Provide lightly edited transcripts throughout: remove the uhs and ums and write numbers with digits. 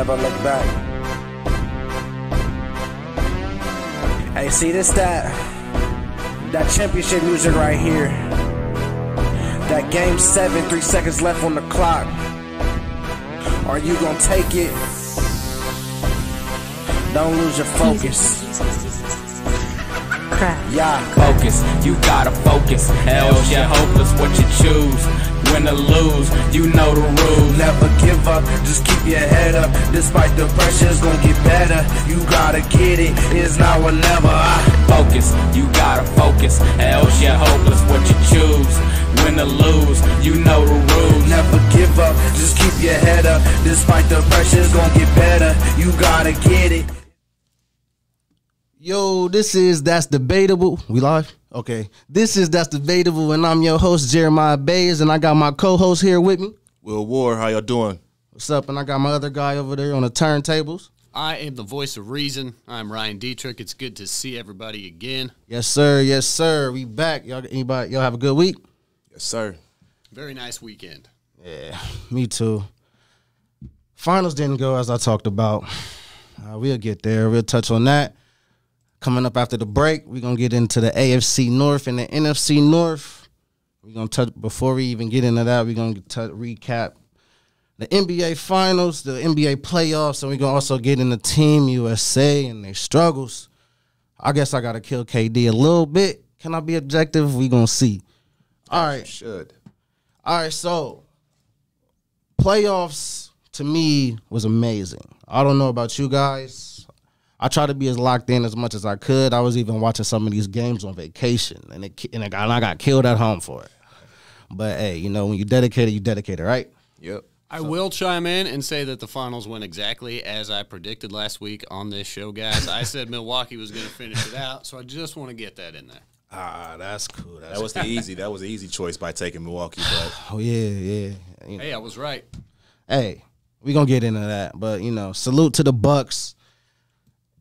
never look back. Hey, see this that championship music right here. That game 7, 3 seconds left on the clock. Are you gonna take it? Don't lose your focus. Yeah, focus, you gotta focus. Else you're hopeless what you choose. Win or lose, you know the rules. Never give up, just keep your head up. Despite the pressure, it's gonna get better. You gotta get it, it's now or never. Focus, you gotta focus. Else you're hopeless what you choose. Win or lose, you know the rules. Never give up, just keep your head up. Despite the pressure, it's gonna get better. You gotta get it. Yo, this is That's Debatable. We live? Okay. This is That's Debatable, and I'm your host, Jeremiah Bays, and I got my co-host here with me. Will Ward, how y'all doing? What's up? And I got my other guy over there on the turntables. I am the voice of reason. I'm Ryan Dietrich. It's good to see everybody again. Yes, sir. Yes, sir. We back. Y'all have a good week? Yes, sir. Very nice weekend. Yeah, me too. Finals didn't go as I talked about. We'll get there. We'll touch on that. Coming up after the break, we're going to get into the AFC North and the NFC North. We're going to touch, before we even get into that, we're going to recap the NBA Finals, the NBA playoffs, and we're going to also get into Team USA and their struggles. I guess I got to kill KD a little bit. Can I be objective? We're going to see. All right. Should. All right, so playoffs to me was amazing. I don't know about you guys. I tried to be as locked in as much as I could. I was even watching some of these games on vacation, and I got killed at home for it. But, hey, you know, when you dedicated, right? Yep. I will chime in and say that the finals went exactly as I predicted last week on this show, guys. I said Milwaukee was going to finish it out, so I just want to get that in there. Ah, that's cool. That was the easy choice by taking Milwaukee. But Oh, yeah. You know. Hey, I was right. Hey, we're going to get into that. But, you know, salute to the Bucks.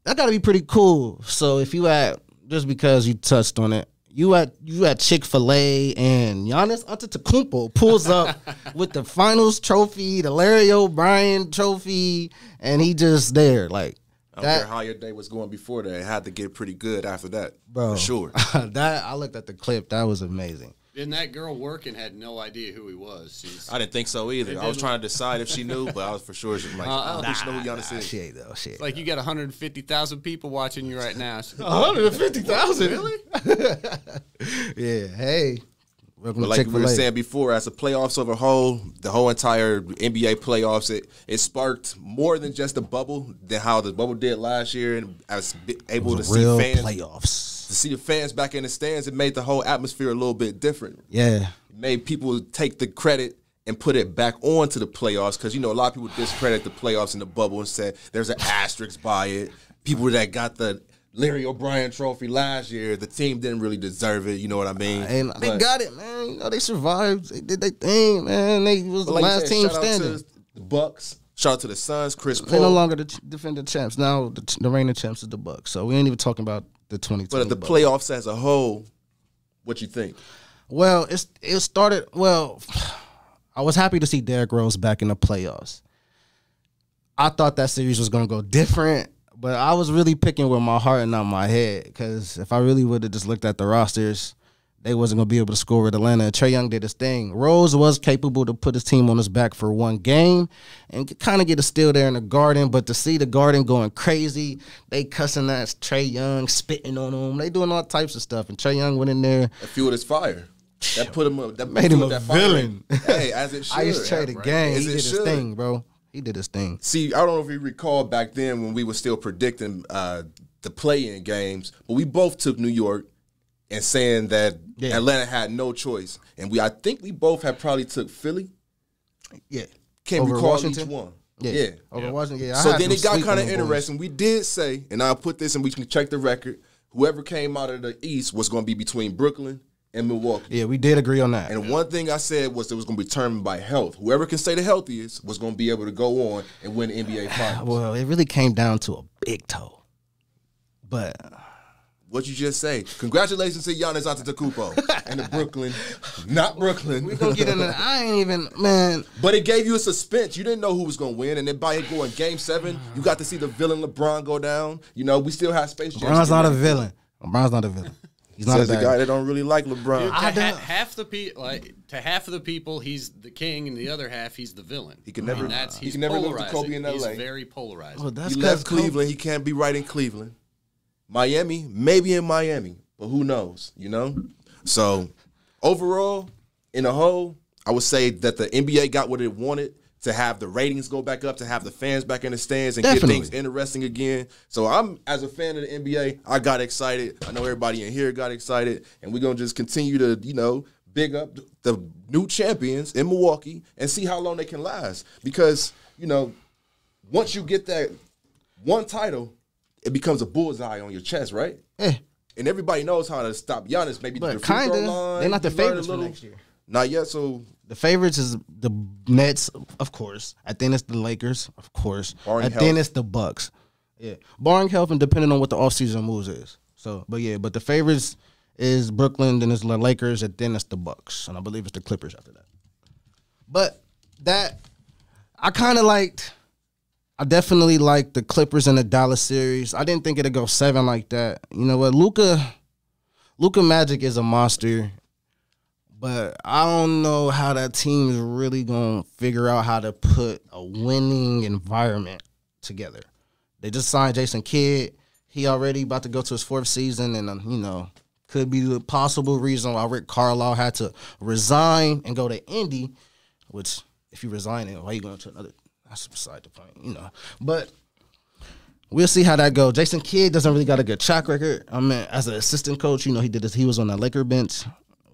That got to be pretty cool. So if you just because you touched on it, you at Chick-fil-A and Giannis Antetokounmpo pulls up with the finals trophy, the Larry O'Brien trophy, and he just there. Like, I don't care how your day was going before that. It had to get pretty good after that, bro. for sure. I looked at the clip. That was amazing. And that girl working had no idea who he was. I didn't think so either. I was trying to decide if she knew, but I was for sure like, I don't think she know who Giannis is. She ain't though. Shit. It's like you got 150,000 people watching you right now. 150,000? Really? Yeah. Hey. Welcome But to like Chick-fil-A. we were saying before, as the playoffs as a whole, the whole entire NBA playoffs, it sparked more than just the bubble than how the bubble did last year, and I was able to see real fans playoffs. To see the fans back in the stands. It made the whole atmosphere a little bit different. Yeah. It made people take the credit and put it back onto the playoffs because, you know, a lot of people discredit the playoffs in the bubble and said there's an asterisk by it. People that got the Larry O'Brien trophy last year, the team didn't really deserve it. You know what I mean? And they got it, man. You know, they survived. They did their thing, man. They was the last team standing. Shout out to the Bucks. Shout out to the Suns. Chris Paul. They're no longer the defending champs. Now the reigning champs is the Bucks. So we ain't even talking about the 2020. But at the playoffs as a whole, what you think? Well, it started. Well, I was happy to see Derrick Rose back in the playoffs. I thought that series was going to go different, but I was really picking with my heart and not my head because if I really would have just looked at the rosters, they wasn't going to be able to score with Atlanta. Trae Young did his thing. Rose was capable to put his team on his back for one game and kind of get a steal there in the Garden, but to see the Garden going crazy, they cussing at Trae Young, spitting on him. They doing all types of stuff, and Trae Young went in there. That fueled his fire. That put him up. That made him a that villain. Hey, as it should. I used to trade the game. He As did it his should. thing, bro. He did his thing. See, I don't know if you recall back then when we were still predicting the play-in games, but we both took New York and saying that Atlanta had no choice. And I think we both had probably took Philly. Yeah. Can't Over recall Washington? each one. Yeah. Over Washington, yeah. I So had then them it got sweeping kind of them boys. interesting. We did say, and I'll put this and we can check the record, whoever came out of the East was going to be between Brooklyn and Milwaukee. Yeah, we did agree on that. And one thing I said was it was going to be determined by health. Whoever can stay the healthiest was going to be able to go on and win the NBA Finals. Well, it really came down to a big toe. But What you just say? Congratulations to Giannis Antetokounmpo and the Brooklyn, not Brooklyn. We gonna get into that. I ain't even, man. But it gave you a suspense. You didn't know who was gonna win, and then by it going Game 7, you got to see the villain LeBron go down. You know, we still have Space Jam. LeBron's not a villain. LeBron's not a villain. He's not Says a the guy that don't really like LeBron. Dude, to half of the people, he's the king, and the other half, he's the villain. He can never. He's never live with polarizing. Kobe in L.A. He's very polarizing. Well, that's He left Cleveland. He can't be right in Cleveland. Miami, maybe in Miami, but who knows? You know. So overall, in a whole, I would say that the NBA got what it wanted. To have the ratings go back up, to have the fans back in the stands and get things interesting again. So I'm, as a fan of the NBA, I got excited. I know everybody in here got excited. And we're going to just continue to, you know, big up the new champions in Milwaukee and see how long they can last. Because, you know, once you get that one title, it becomes a bullseye on your chest, right? Yeah. And everybody knows how to stop Giannis. Maybe But the free throw line. they're not the favorites for next year. Not yet, so... The favorites is the Nets, of course. I think it's the Lakers, of course. Barring Then it's the Bucks. Yeah. Barring health and depending on what the offseason moves is. So, but the favorites is Brooklyn, then it's the Lakers, and then it's the Bucks. And I believe it's the Clippers after that. But that, I definitely liked the Clippers and the Dallas series. I didn't think it'd go 7 like that. You know what? Luka Magic is a monster. But I don't know how that team is really going to figure out how to put a winning environment together. They just signed Jason Kidd. He already about to go to his 4th season, and, you know, could be the possible reason why Rick Carlisle had to resign and go to Indy, which, if you resign, why are you going to another? That's beside the point, you know. But we'll see how that goes. Jason Kidd doesn't really got a good track record. I mean, as an assistant coach, you know, he was on the Laker bench.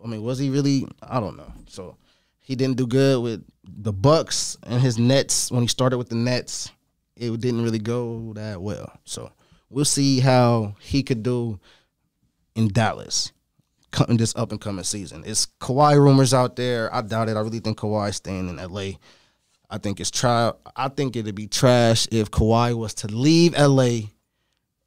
I mean, was he really? I don't know. So he didn't do good with the Bucks and his Nets. When he started with the Nets, it didn't really go that well. So we'll see how he could do in Dallas in this up-and-coming season. It's Kawhi rumors out there. I doubt it. I really think Kawhi's staying in L.A. I think it'd be trash if Kawhi was to leave L.A.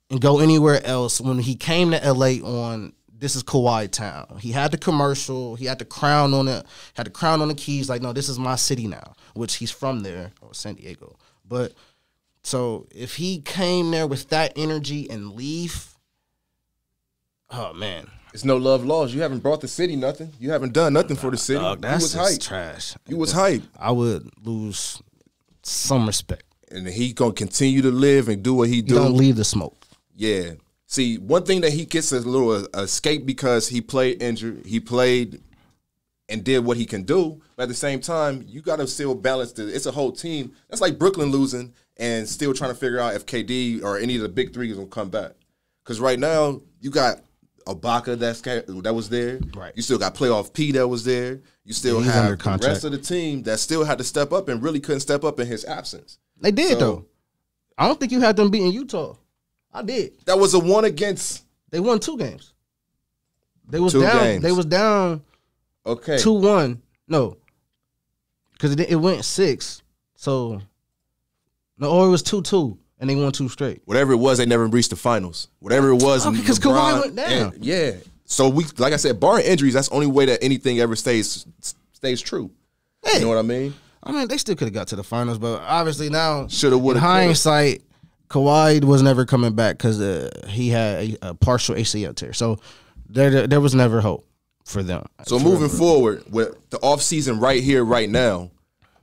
and go anywhere else. When he came to L.A. on this is Kawhi town. He had the commercial. He had the crown on it. Had the crown on the keys. Like, no, this is my city now, which he's from there, or San Diego. But so if he came there with that energy and leave, oh man, it's no love lost. You haven't brought the city nothing. You haven't done nothing for the city. Dog, that's you was hype. Trash. You was hype. I would lose some respect. And he gonna continue to live and do what he do. Don't leave the smoke. Yeah. See, one thing that he gets a little escape because he played injured. He played and did what he can do. But at the same time, you got to still balance it's a whole team. That's like Brooklyn losing and still trying to figure out if KD or any of the big three is going to come back. Because right now, you got Ibaka that was there. Right. You still got Playoff P that was there. You still have the rest of the team that still had to step up and really couldn't step up in his absence. They did, though. I don't think you had them beating Utah. I did. That was a 1 against. They won 2 games. They was down. They was down. Okay. 2-1. No, because it went 6. So no, or it was 2-2, and they won 2 straight. Whatever it was, they never reached the finals. Whatever it was, because Kawhi went down. Yeah. So like I said, barring injuries, that's the only way that anything ever stays true. Hey. You know what I mean? I mean, they still could have got to the finals, but obviously now, shoulda, woulda, in hindsight, Kawhi was never coming back because he had a partial ACL tear. So there was never hope for them. So moving forward with the offseason right here, right now,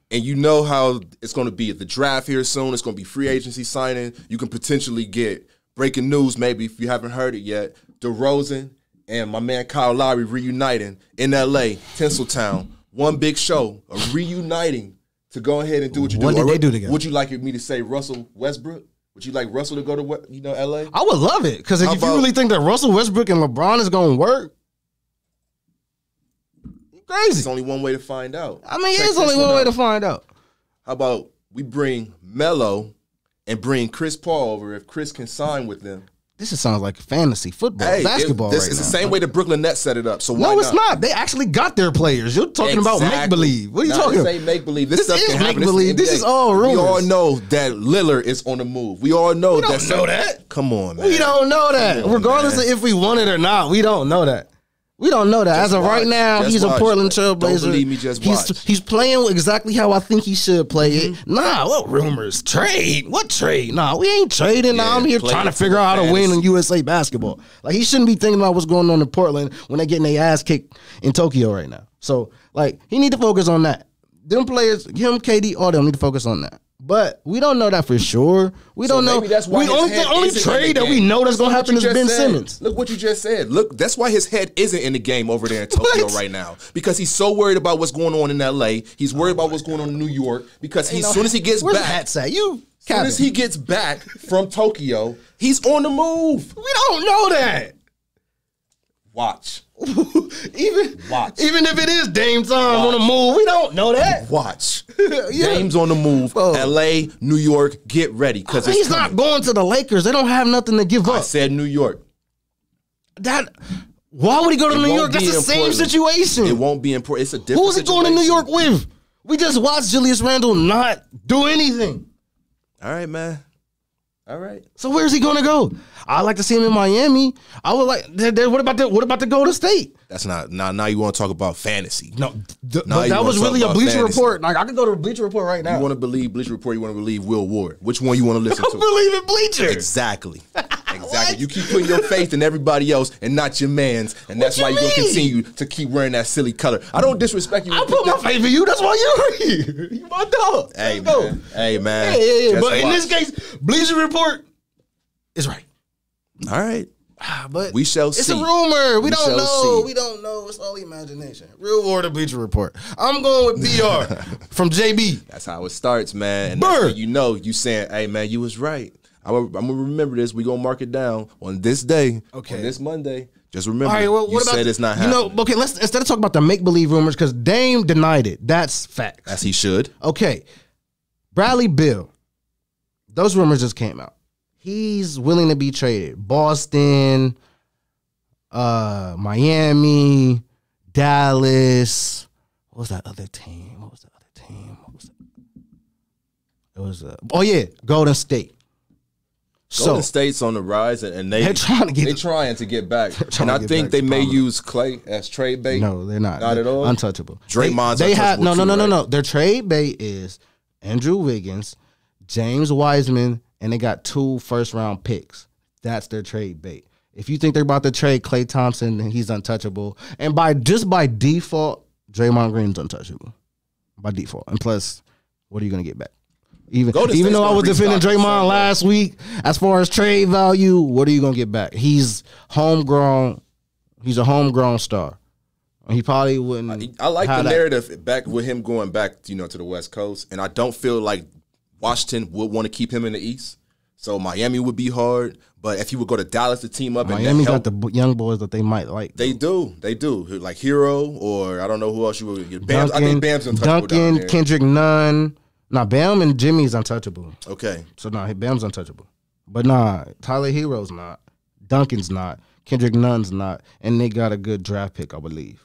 and you know how it's going to be at the draft here soon. It's going to be free agency signing. You can potentially get breaking news, maybe if you haven't heard it yet. DeRozan and my man Kyle Lowry reuniting in L.A., Tinseltown. One big show, reuniting to go ahead and do what you do. What did they do together? Would you like me to say Russell Westbrook? Would you like Russell to go to L.A.? I would love it because if you really think that Russell Westbrook and LeBron is going to work, you're crazy. It's only one way to find out. I mean, it's only one way to find out. How about we bring Melo and bring Chris Paul over if Chris can sign with them? This sounds like fantasy football, Hey, basketball. It's right the now. same way the Brooklyn Nets set it up. So why No, it's not. They actually got their players. You're talking about make believe. What are you talking This about? ain't make believe. This stuff is can happen. make-believe. This is all rumors. We all know that Lillard is on the move. We all know We don't know that. Come on, man. We don't know that. Come on, Regardless man. of if we want it or not, we don't know that. We don't know that. Just As of watch. right now, Just he's a watch. Portland Don't Trailblazer. believe me, just watch. He's playing exactly how I think he should play it. Nah, what rumors? Trade? What trade? Nah, we ain't trading. Nah, Yeah, I'm here play trying to it for figure the out how to win in fantasy. USA basketball. Like, he shouldn't be thinking about what's going on in Portland when they're getting their ass kicked in Tokyo right now. So, like, he need to focus on that. Them players, him, KD, all them need to focus on that. But we don't know that for sure. We don't know. Maybe that's why We his only head only isn't in trade the that we game. know that's gonna Look happen what is you Ben just said. Simmons. Look what you just said. Look, that's why his head isn't in the game over there in Tokyo What? right now. Because he's so worried about what's going on in LA. He's worried about what's going on in New York. Because as soon as he gets Where's back, the hats at? You, as soon as he gets back from Tokyo, he's on the move. we don't know that. Watch. even Watch. even if it is Dame time on the move, we don't know that. Watch. Yeah. Dame's on the move. Bro. LA, New York, get ready. Because He's not going to the Lakers. They don't have nothing to give I up. said New York. Why would he go to It New won't York? That's be the in same Portland. situation. It won't be important. It's a different Who's he going to New situation. York with? We just watched Julius Randle not do anything. All right, man. All right. So where's he going to go? I'd like to see him in Miami. I would like. What about the Golden State? That's not now. You want to talk about fantasy? No, Now but you that wanna was talk really a about Bleacher fantasy. Report. Like, I could go to the Bleacher Report right now. You want to believe Bleacher Report? You want to believe Will Ward? Which one you want to listen I to? believe in Bleacher. Exactly. Exactly. You keep putting your faith in everybody else and not your man's, and that's What why you you're gonna mean? continue to keep wearing that silly color. I don't disrespect you. I put my faith in you. That's why you're here. You my dog. Hey, Let's go. man. Hey, man. Yeah. Just But in watch. this case, Bleacher Report is right. All right. But We shall it's see. a rumor. We don't shall know. see. We don't know. It's all imagination. Real or the Bleacher Report. I'm going with BR from JB. That's how it starts, man. And Bird. that's when you know you saying, "Hey, man, you was right." I'm gonna remember this. We gonna mark it down on this day. Okay. On this Monday. Just remember. All right. Well, you what about said it's not happening. Okay. Let's instead of talking about the make believe rumors because Dame denied it. That's facts. As he should. Okay. Bradley Beal. Those rumors just came out. He's willing to be traded. Boston, Miami, Dallas. What was that other team? It was Golden State. Golden State's on the rise, and they're trying to get. They're trying to get back. trying And I to get think back they to may Pollard. use Clay as trade bait. No, they're not. Not at all? Untouchable. Draymond's they have untouchable too, no. right? Their trade bait is Andrew Wiggins, James Wiseman, and they got 2 first-round picks. That's their trade bait. If you think they're about to trade Klay Thompson, then he's untouchable. And by default, Draymond Green's untouchable. By default. And plus, what are you going to get back? Even Golden though State's I was gonna defending restock at some Draymond point. last week, as far as trade value, what are you going to get back? He's homegrown. He's a homegrown star. He probably wouldn't. I like the have that. narrative back with him going back, to the West Coast, and I don't feel like Washington would want to keep him in the East. So Miami would be hard, but if he would go to Dallas to team up, Miami got the young boys that they might like. They do, like Hero, or I don't know who else you would get. Bam, I think Bam's untouchable down Duncan, there. Kendrick Nunn. Nah, Bam and Jimmy's untouchable. Okay, So Bam's untouchable. But Tyler Hero's not. Duncan's not. Kendrick Nunn's not. And they got a good draft pick, I believe.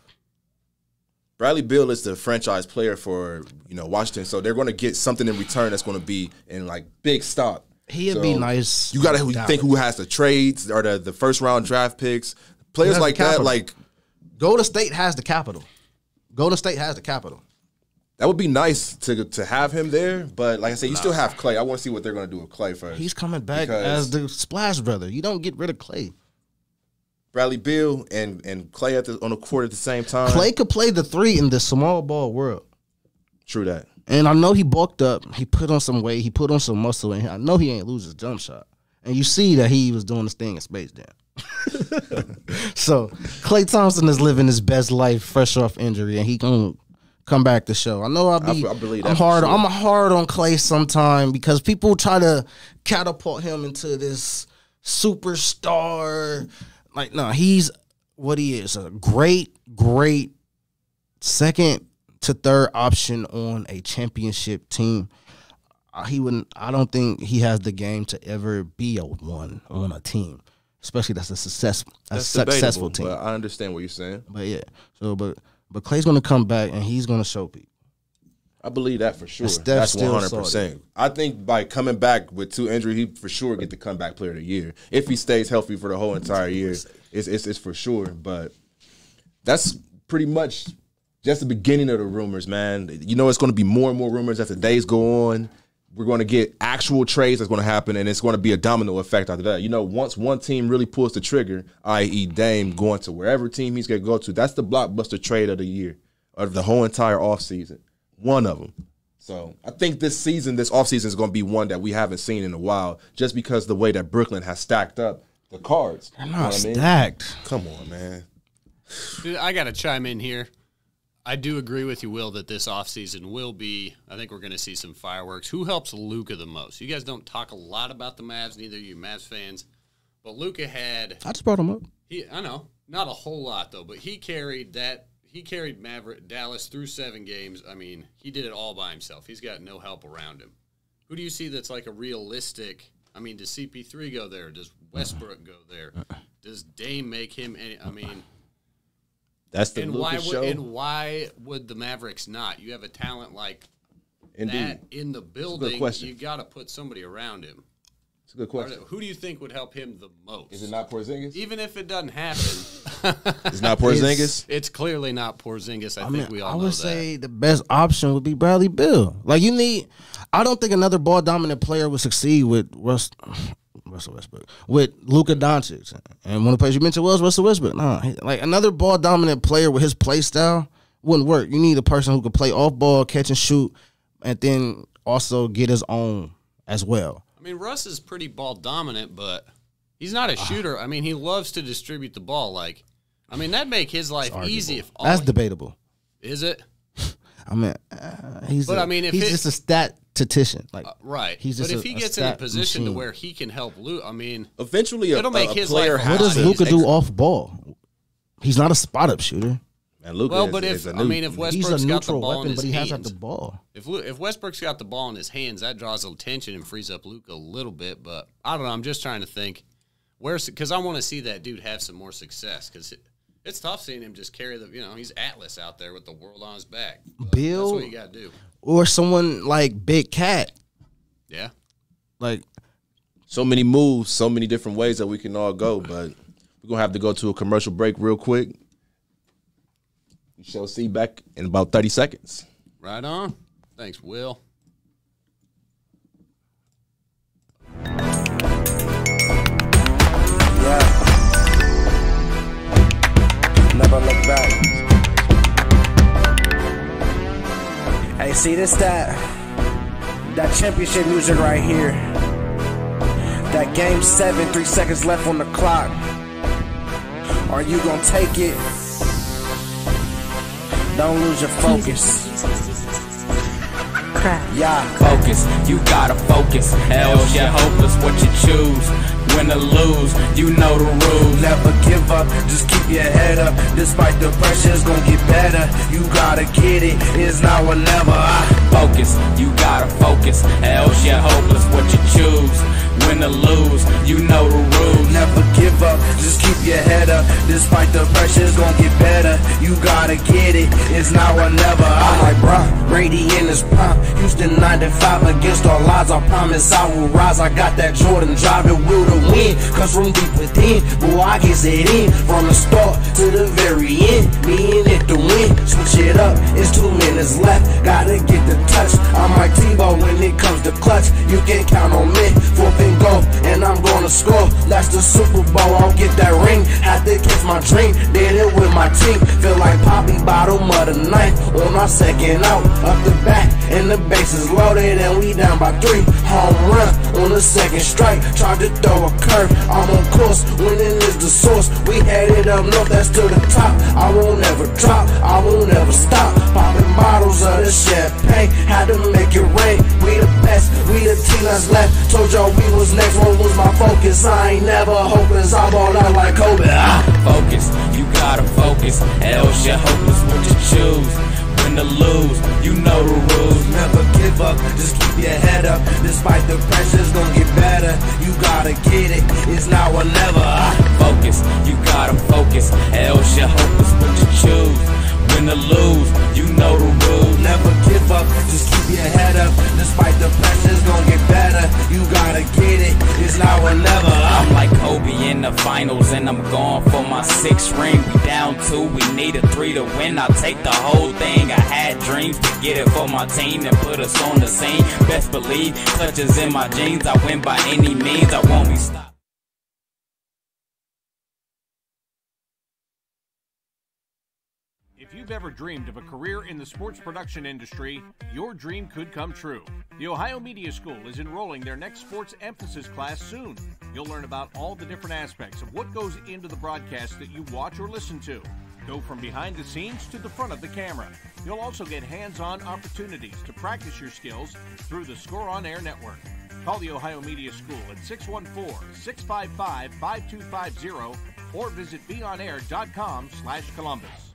Bradley Beal is the franchise player for Washington, so they're going to get something in return that's going to be in like big stock. He'd So be nice. You got to Dallas. think who has the trades or the first round draft picks, players has like the that. capital. Like Golden State has the capital. Golden State has the capital. that would be nice to have him there. But like I said, you still have Clay. I want to see what they're going to do with Clay first. He's coming back Because as the Splash Brother. You don't get rid of Clay. Bradley Beal and Clay on the court at the same time. Clay could play the 3 in the small ball world. True that. And I know he bulked up. He put on some weight. He put on some muscle. And I know he ain't lose his jump shot. And you see that he was doing this thing in Space Jam. So Klay Thompson is living his best life fresh off injury, and he gonna come back to show. I know I believe that I'm for hard. sure. I'm hard on Klay sometime because people try to catapult him into this superstar. Like, no, he's what he is, a great second to third option on a championship team. I don't think he has the game to ever be a 1 on a team. especially that's a successful debatable, team. But I understand what you're saying. But yeah, so but Klay's gonna come back and he's gonna show people. I believe that for sure. Steph That's still 100%. I think by coming back with 2 injuries, he for sure get the comeback player of the year. If he stays healthy for the whole entire year, it's for sure. But that's pretty much just the beginning of the rumors, man. You know, it's going to be more and more rumors as the days go on. We're going to get actual trades that's going to happen, and it's going to be a domino effect after that. You know, once one team really pulls the trigger, i.e. Dame going to wherever team he's going to go to, that's the blockbuster trade of the year, of the whole entire offseason. One of them. So I think this offseason is going to be one that we haven't seen in a while, just because the way that Brooklyn has stacked up the cards. They're not stacked. Come on, man. Dude, I got to chime in here. I do agree with you, Will, that this offseason will be, I think we're going to see some fireworks. Who helps Luka the most? You guys don't talk a lot about the Mavs, neither of you Mavs fans, but Luka had... I just brought him up. I know. Not a whole lot, though, but he carried Dallas through 7 games. I mean, he did it all by himself. He's got no help around him. Who do you see that's like a realistic... I mean, does CP3 go there? Does Westbrook go there? Does Dame make him any... I mean... That's the Luka show. And why would the Mavericks not? You have a talent like that in the building. You got to put somebody around him. It's a good question. Who do you think would help him the most? Is it not Porzingis? Even if it doesn't happen. It's not Porzingis? It's clearly not Porzingis. I think we all know that. I would say the best option would be Bradley Beal. Like, I don't think another ball-dominant player would succeed with Russell Westbrook, with Luka Doncic. And one of the players you mentioned was Russell Westbrook. Like another ball-dominant player with his play style wouldn't work. You need a person who could play off-ball, catch and shoot, and then also get his own as well. I mean, Russ is pretty ball-dominant, but he's not a shooter. I mean, he loves to distribute the ball. Like, I mean, that'd make his life easy. That's debatable. Is it? I mean, he's just a statistician. Like, right. But if he gets in a position to where he can help Luka, I mean, eventually it'll make his player. What does Luka do off ball? He's not a spot up shooter. Man, Luka if Westbrook's got the ball in his hands, he has got the ball. If Westbrook's got the ball in his hands, that draws attention and frees up Luka a little bit. But I don't know. I'm just trying to think because I want to see that dude have some more success because it's tough seeing him just carry he's Atlas out there with the world on his back. Bill, that's what you got to do. Or someone like Big Cat. Yeah. Like, so many moves, so many different ways that we can all go, but we're going to have to go to a commercial break real quick. We shall see back in about 30 seconds. Right on. Thanks, Will. Yeah. Never look back. Hey, see this that championship music right here. That game 7, 3 seconds left on the clock. Are you gonna take it? Don't lose your focus. Yeah, focus, you gotta focus. Else you're hopeless what you choose. Win or lose, you know the rules. Never give up, just keep your head up. Despite the pressure, it's gonna get better. You gotta get it, it's now or never. Focus, you gotta focus. Else you're hopeless what you choose. Win or lose, you know the rules. Never give up, just keep your head up. Despite the pressure, it's gonna get better. You gotta get it, it's now or never. I'm like, bruh, Brady in his prime. Houston 95 against all odds. I promise I will rise. I got that Jordan driving will to win. Cause from deep within, boy, I gets it in. From the start to the very end, me and it to win. Switch it up, it's 2 minutes left. Gotta get the touch. I'm like Tebow when it comes to clutch. You can count on me. 4th and go, and I'm gonna score. That's the Super Bowl, I'll get that ring. Had to catch my dream, did it with my team. Feel like Poppy bottom of the ninth. On our second out, up the back, and the base is loaded, and we down by 3. Home run on the second strike. Tried to throw a curve, I'm on course. Winning is the source. We headed up north, that's to the top. I won't ever drop, I won't ever stop. Popping bottles of the champagne, had to make it rain. We the best, we the team that's left. Told y'all we was next, one was my focus. I ain't never hopeless, I ball out like Kobe. Focus, you gotta focus. Else you're hopeless what you choose. Win win or lose, you know the rules. Never give up, just keep your head up. Despite the pressure's gonna get better. You gotta get it, it's now or never. Focus, you gotta focus, else your hope is what you choose. Win or lose, you know the rules. Never give up, just keep your head up. Despite the pressure's gonna get better. You gotta get it, it's now or never. I'm like Kobe in the finals and I'm going for my 6th ring. We down 2, we need a 3 to win. I'll take the whole thing. I had dreams to get it for my team and put us on the scene. Best believe, clutches in my jeans. I win by any means, I won't be stopped. If you've ever dreamed of a career in the sports production industry, your dream could come true. The Ohio Media School is enrolling their next sports emphasis class soon. You'll learn about all the different aspects of what goes into the broadcast that you watch or listen to. Go from behind the scenes to the front of the camera. You'll also get hands-on opportunities to practice your skills through the Score On Air network. Call the Ohio Media School at 614-655-5250 or visit beonair.com/Columbus.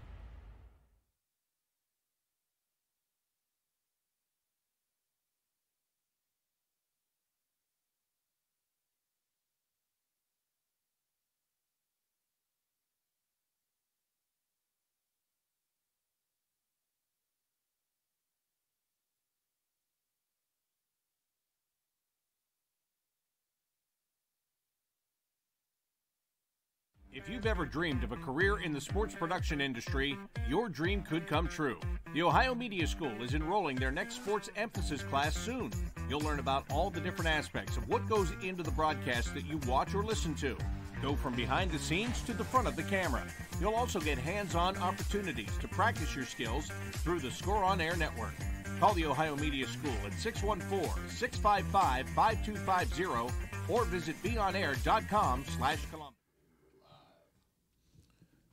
If you've ever dreamed of a career in the sports production industry, your dream could come true. The Ohio Media School is enrolling their next sports emphasis class soon. You'll learn about all the different aspects of what goes into the broadcast that you watch or listen to. Go from behind the scenes to the front of the camera. You'll also get hands-on opportunities to practice your skills through the Score On Air network. Call the Ohio Media School at 614-655-5250 or visit beonair.com/Columbus.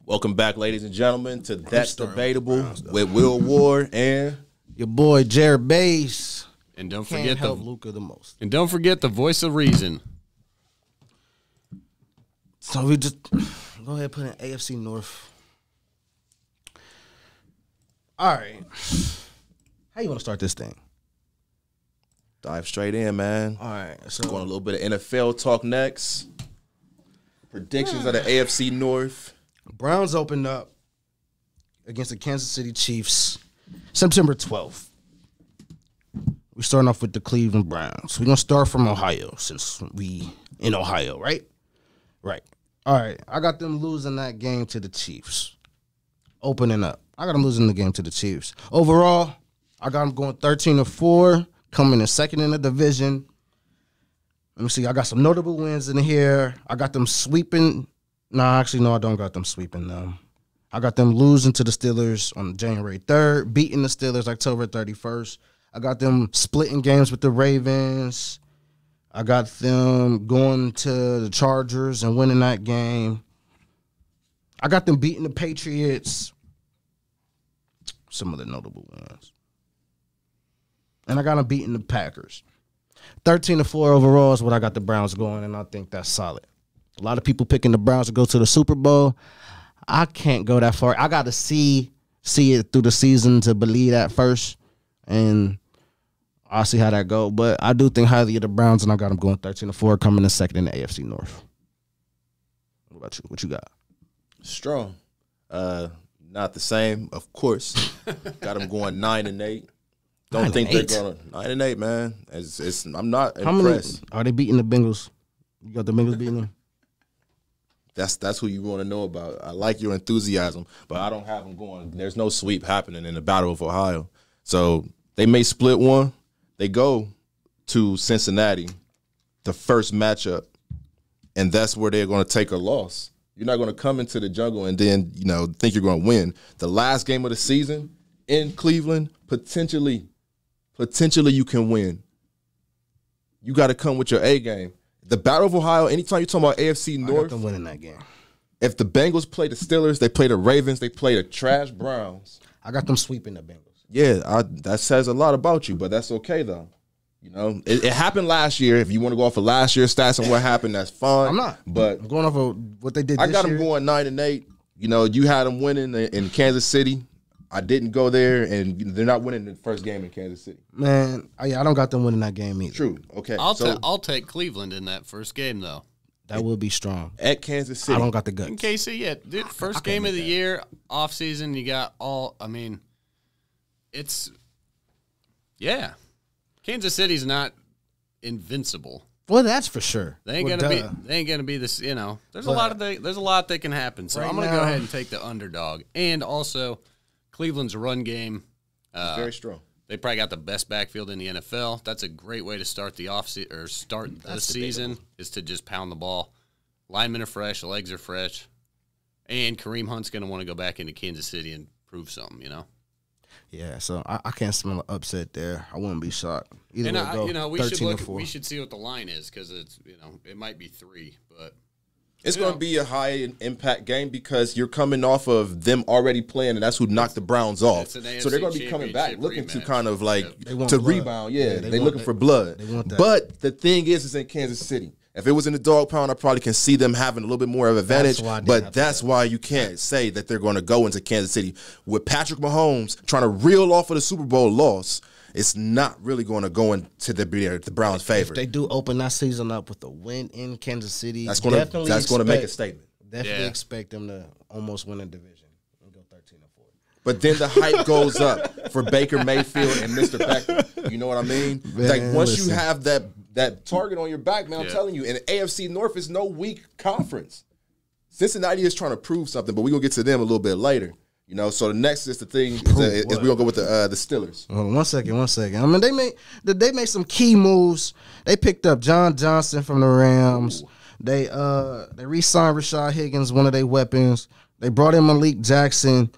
Welcome back, ladies and gentlemen, to That's Debatable with Will Ward and your boy Jared Bass. And don't Can't forget help Luka the most. And don't forget the voice of reason. So we just go ahead and put in AFC North. All right. How you want to start this thing? dive straight in, man. All right. So Going a little bit of NFL talk next. Predictions of the AFC North. Browns opened up against the Kansas City Chiefs September 12th. We're starting off with the Cleveland Browns. We're going to start from Ohio since we in Ohio, right? Right. All right. I got them losing that game to the Chiefs. Opening up. I got them losing the game to the Chiefs. Overall, I got them going 13-4, coming in second in the division. Let me see. I got some notable wins in here. I got them sweeping. No, actually, no, I don't got them sweeping them. I got them losing to the Steelers on January 3rd, beating the Steelers October 31st. I got them splitting games with the Ravens. I got them going to the Chargers and winning that game. I got them beating the Patriots. Some of the notable wins. And I got them beating the Packers. 13-4 overall is what I got the Browns going, and I think that's solid. A lot of people picking the Browns to go to the Super Bowl. I can't go that far. I got to see it through the season to believe that first, and I'll see how that go. But I do think highly of the Browns, and I got them going 13-4, coming in second in the AFC North. What about you? What you got? Strong. Not the same, of course. Got them going 9-8. Don't think they're going 9-8, man. I'm not impressed. Are they beating the Bengals? You got the Bengals beating them? That's who you want to know about. I like your enthusiasm, but I don't have them going. There's no sweep happening in the Battle of Ohio. So they may split one. They go to Cincinnati, the first matchup, and that's where they're going to take a loss. You're not going to come into the jungle and then, think you're going to win. The last game of the season in Cleveland, potentially you can win. You got to come with your A game. The Battle of Ohio, anytime you're talking about AFC North, I got them winning that game. If the Bengals play the Steelers, they play the Ravens, they play the trash Browns. I got them sweeping the Bengals. Yeah, that says a lot about you, but that's okay, though. It happened last year. If you want to go off of last year's stats and what happened, that's fine. I'm not. But I'm going off of what they did I this got year. them going 9-8. You had them winning in Kansas City. I didn't go there, and they're not winning the first game in Kansas City. Man, I don't got them winning that game either. True. Okay. I'll take Cleveland in that first game, though. That would be strong. At Kansas City. I don't got the guts. In KC, yeah. Dude, first game of the year, off season, you got all, I mean, it's, yeah. Kansas City's not invincible. Well, that's for sure. They ain't gonna be this, you know. There's a lot that can happen. So right I'm gonna now, go ahead and take the underdog. And also, Cleveland's run game, very strong. they probably got the best backfield in the NFL. That's a great way to start the the season is to just pound the ball. Linemen are fresh, legs are fresh, and Kareem Hunt's going to want to go back into Kansas City and prove something, you know. Yeah, so I can't smell an upset there. I wouldn't be shocked. Either And way, go you know, we 13 should look. or 4. We should see what the line is because it's, you know, it might be 3, but It's going to be a high impact game because you're coming off of them already playing, and that's who knocked the Browns off. It's an AFC So they're going to be coming back, looking to rematch. kind of like They want to blood. rebound. Yeah, they they're want looking that. for blood. They want that. But the thing is in Kansas City. If it was in the dog pound, I probably can see them having a little bit more of advantage. That's why I didn't But have that's why you can't say that they're going to go into Kansas City with Patrick Mahomes trying to reel off of the Super Bowl loss. It's not really going to go into the Browns' favor. If they do open that season up with a win in Kansas City, That's going to make a statement. Definitely Yeah. expect them to almost win a division and go 13 or 4. But then the hype goes up for Baker Mayfield and Mr. Beckham. You know what I mean? Man, like once listen. you have that target on your back, man, I'm Yeah. telling you, and the AFC North is no weak conference. Cincinnati is trying to prove something, but we're going to get to them a little bit later. You know, so the next is the thing is we're going to go with the Steelers. Hold on, one second. I mean, they made some key moves. They picked up John Johnson from the Rams. Ooh. They re-signed Rashad Higgins, one of their weapons. They brought in Malik Jackson.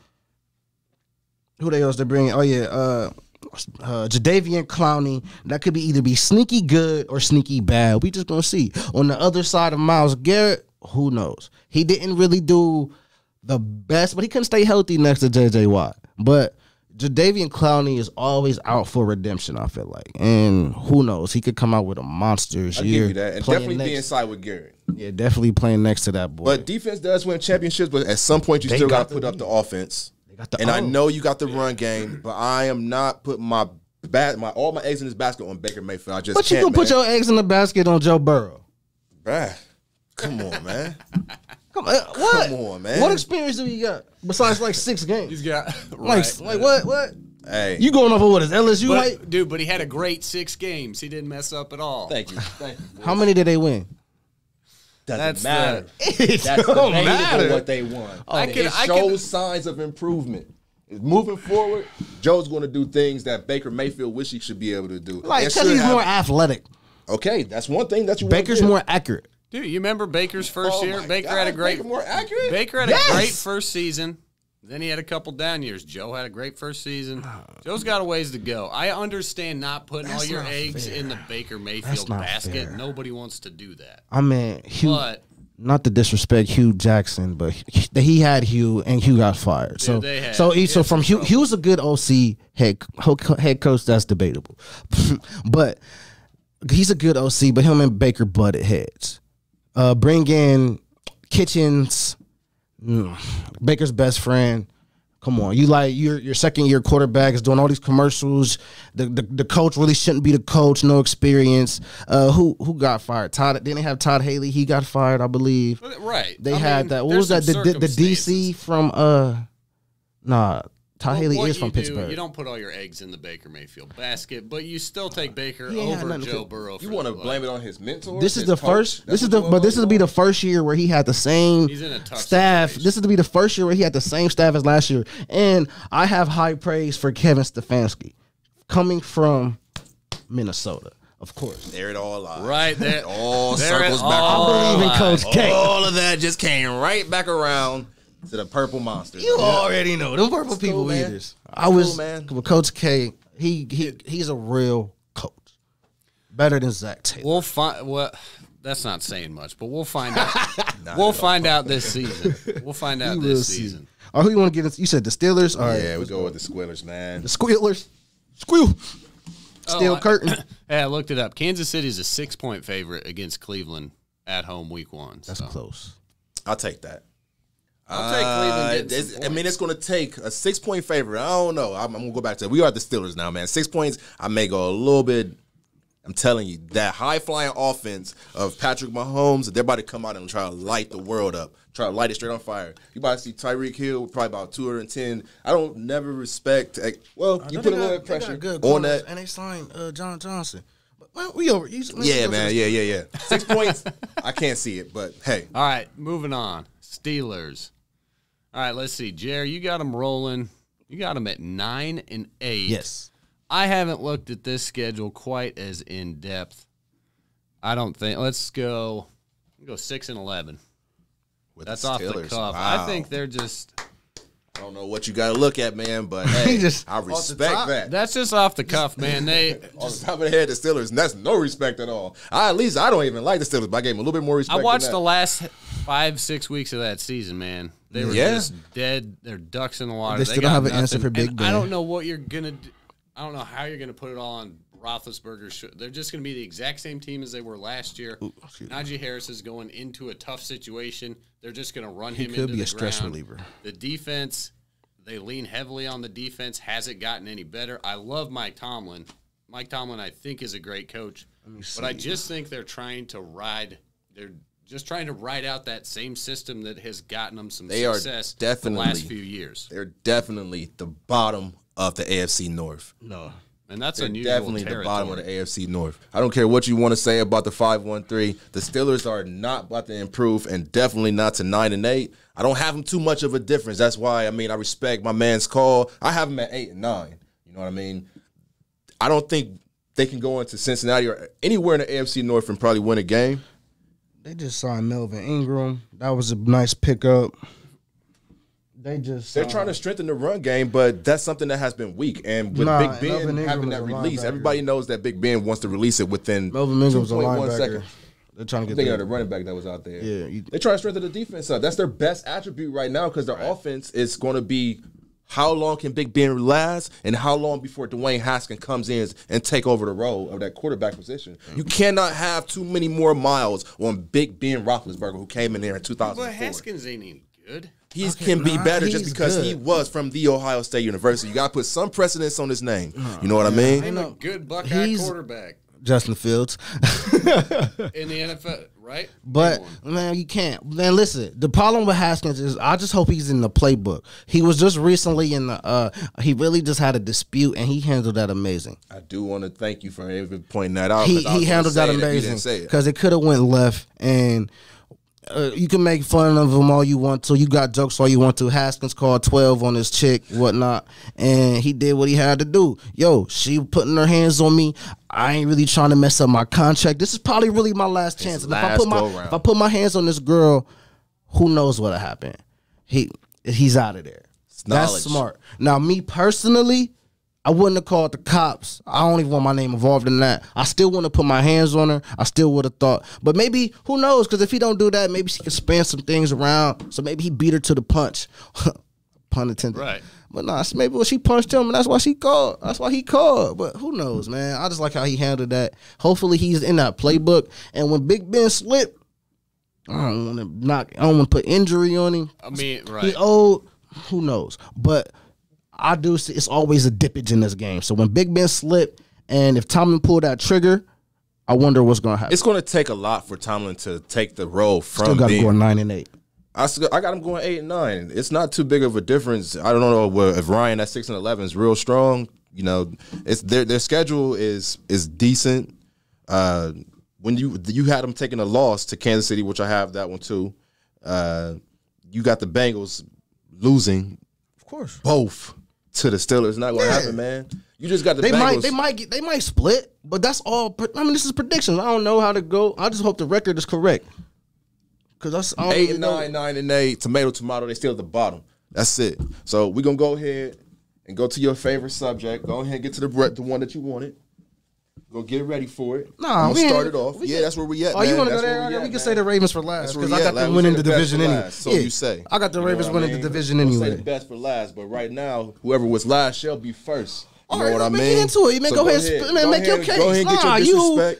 Who they else they bring? Oh yeah, Jadeveon Clowney. That could either be sneaky good or sneaky bad. We just gonna see. On the other side of Myles Garrett, who knows? He didn't really do the best, but he couldn't stay healthy next to J.J. Watt. But Jadeveon Clowney is always out for redemption, I feel like. And who knows? He could come out with a monster's I'll year. give you that. And definitely be inside with Garrett. Yeah, definitely playing next to that boy. But defense does win championships, but at some point you still got to put up the offense. And I know you got the run game, but I am not putting all my eggs in this basket on Baker Mayfield. I just But you can put your eggs in the basket on Joe Burrow. Bruh, come on, man. Come on, man. What experience do you got besides like 6 games? he's got Like what? Hey, You going off of what is LSU height? But he had a great 6 games. He didn't mess up at all. thank you. How many did they win? Doesn't matter. It That's don't debatable matter. what they won. I It can- shows signs of improvement. Moving forward, Joe's going to do things that Baker Mayfield wish he should be able to do. Like, And because he's should have- more athletic. Okay, that's one thing that you. Baker's want more accurate. Dude, you remember Baker's first Oh year? my Baker God, had a great Baker more accurate. Baker had Yes! a great first season. Then he had a couple down years. Joe had a great first season. Joe's got a ways to go. I understand not putting all That's your not eggs fair. in the Baker That's Mayfield not basket. fair. Nobody wants to do that. I mean, Hugh. But Not to disrespect Hugh Jackson, but he had Hugh and Hugh got fired. So they had- so he had from some Hugh, trouble. Hugh's a good OC head coach. That's debatable, but he's a good OC. But him and Baker butted heads. Bring in Kitchens, Baker's best friend. Come on, your second year quarterback is doing all these commercials. The coach really shouldn't be the coach. No experience. Who got fired? Todd. Didn't they have Todd Haley? He got fired, I believe. right. They I had mean, that. What there's was that? some The DC circumstances. from Todd Haley What is from you do, Pittsburgh. You don't put all your eggs in the Baker Mayfield basket, but you still take Baker He ain't had over nothing to Joe do. Burrow. You want to blame it on his mentor? This is his the coach? first. That's This is what the. you But this want will be the first year where he had the same He's in a tough staff. situation. This is to be the first year where he had the same staff as last year. And I have high praise for Kevin Stefanski, coming from Minnesota, of course. There it all lies. Right there. It all There circles it back. all I believe in lies. Coach K. All of that just came right back around to the purple monster. You already know them purple people man. eaters. I was cool, man. with Coach K. He's a real coach, better than Zach Taylor. We'll find. Well, that's not saying much, but we'll find out. We'll find out this season. We'll find out You will this see. season. Oh, who you want to get into? You said the Steelers? All right. Yeah, we go with the Squillers, man. The Squealers. Squeal. Steel curtain. Hey, I looked it up. Kansas City is a 6-point favorite against Cleveland at home week 1. That's close. I'll take that. I'll take Cleveland. I mean, it's going to take a 6-point favorite. I don't know. I'm going to go back to it. We are the Steelers now, man. 6 points, I may go a little bit. I'm telling you, that high-flying offense of Patrick Mahomes, they're about to come out and try to light the world up, try to light it straight on fire. You about to see Tyreek Hill probably about 210. I don't never respect. Well, you put a little pressure on that. And they signed John Johnson. Well, we over. Yeah, man. Yeah. 6 points, I can't see it, but hey. All right, moving on. Steelers. All right, let's see. Jerry, you got them rolling. You got them at 9-8. Yes. I haven't looked at this schedule quite as in depth. I don't think. Let's go 6-11. That's off the cuff. Wow. I think they're just. I don't know what you got to look at, man, but hey, I respect that. That's just off the cuff, man. They on the top of the head, the Steelers, and that's no respect at all. At least I don't even like the Steelers, but I gave them a little bit more respect. I watched the last 5-6 weeks of that season, man. They were just dead. They're ducks in the water. They still don't have an answer for Big Ben. I don't know what you're gonna do. I don't know how you're gonna put it all on Roethlisberger's. They're just gonna be the exact same team as they were last year. Najee Harris is going into a tough situation. They're just gonna run him into the ground. He could be a stress reliever. The defense. They lean heavily on the defense. Hasn't gotten any better. I love Mike Tomlin. Mike Tomlin, I think, is a great coach. But I just think they're trying to ride. They're just trying to ride out that same system that has gotten them some success the last few years. They're definitely the bottom of the AFC North. No. And that's unusual definitely territory. The bottom of the AFC North. I don't care what you want to say about the 5-1-3. The Steelers are not about to improve, and definitely not to 9-8. I don't have them too much of a difference. That's why, I mean, I respect my man's call. I have them at 8-9. You know what I mean? I don't think they can go into Cincinnati or anywhere in the AFC North and probably win a game. They just signed Melvin Ingram. That was a nice pickup. They're trying to strengthen the run game, but that's something that has been weak. And with Big Ben having that release, everybody knows that Big Ben wants to release it within Melvin Ingram was a 2.1 seconds. They're trying to get thinking of the running back that was out there. Yeah, they're trying to strengthen the defense up. That's their best attribute right now because their offense is going to be how long can Big Ben last and how long before Dwayne Haskins comes in and take over the role of that quarterback position. You cannot have too many more miles on Big Ben Roethlisberger, who came in there in 2004. But Haskins ain't even good. He can be better just because he was from the Ohio State University. You got to put some precedence on his name. You know what I mean? He's a good Buckeye quarterback. Justin Fields. In the NFL, right? But, man, you can't. Man, listen, the problem with Haskins is I just hope he's in the playbook. He was just recently in the he really just had a dispute, and he handled that amazing. I do want to thank you for even pointing that out. He handled that amazing because it could have went left, and you can make fun of him all you want to. You got jokes all you want to. Haskins called 12 on his chick, whatnot, and he did what he had to do. Yo, she putting her hands on me. I ain't really trying to mess up my contract. This is probably really my last chance. And if I put my hands on this girl, who knows what'll happen? He's out of there. That's smart. Now, me personally, I wouldn't have called the cops. I don't even want my name involved in that. I still want to put my hands on her. I still would have thought. But maybe, who knows? Because if he don't do that, maybe she can span some things around. So maybe he beat her to the punch. Pun intended. Right. But nah, maybe she punched him, and that's why she called. That's why he called. But who knows, man? I just like how he handled that. Hopefully he's in that playbook. And when Big Ben slipped, I don't want to put injury on him. I mean, right. He old. Who knows? But I do see it's always a dippage in this game. So when Big Ben slipped, and if Tomlin pulled that trigger, I wonder what's going to happen. It's going to take a lot for Tomlin to take the role from Still got to go 9-8. I got him going 8-9. It's not too big of a difference. I don't know if Ryan at 6-11 is real strong. You know, it's their schedule is decent. When you had them taking a loss to Kansas City, which I have that one too. You got the Bengals losing, of course, both to the Steelers. Not going to happen, man. You just got the Bengals. They might split, but that's all. I mean, this is predictions. I don't know how to go. I just hope the record is correct. Because that's 8-9, 9-8, tomato. They still at the bottom. That's it. So we're gonna go ahead and go to your favorite subject. Go ahead and get to the one that you wanted. Go get ready for it. Nah, we start it off. That's where we at. Oh, man. You want to go there? We can say the Ravens for last because I got them winning the division anyway. So you say I got the Ravens winning the division anyway. Say the best for last, but right now, whoever was last shall be first. You know what I mean? Get into it. Man, go ahead and make your case. Go ahead and get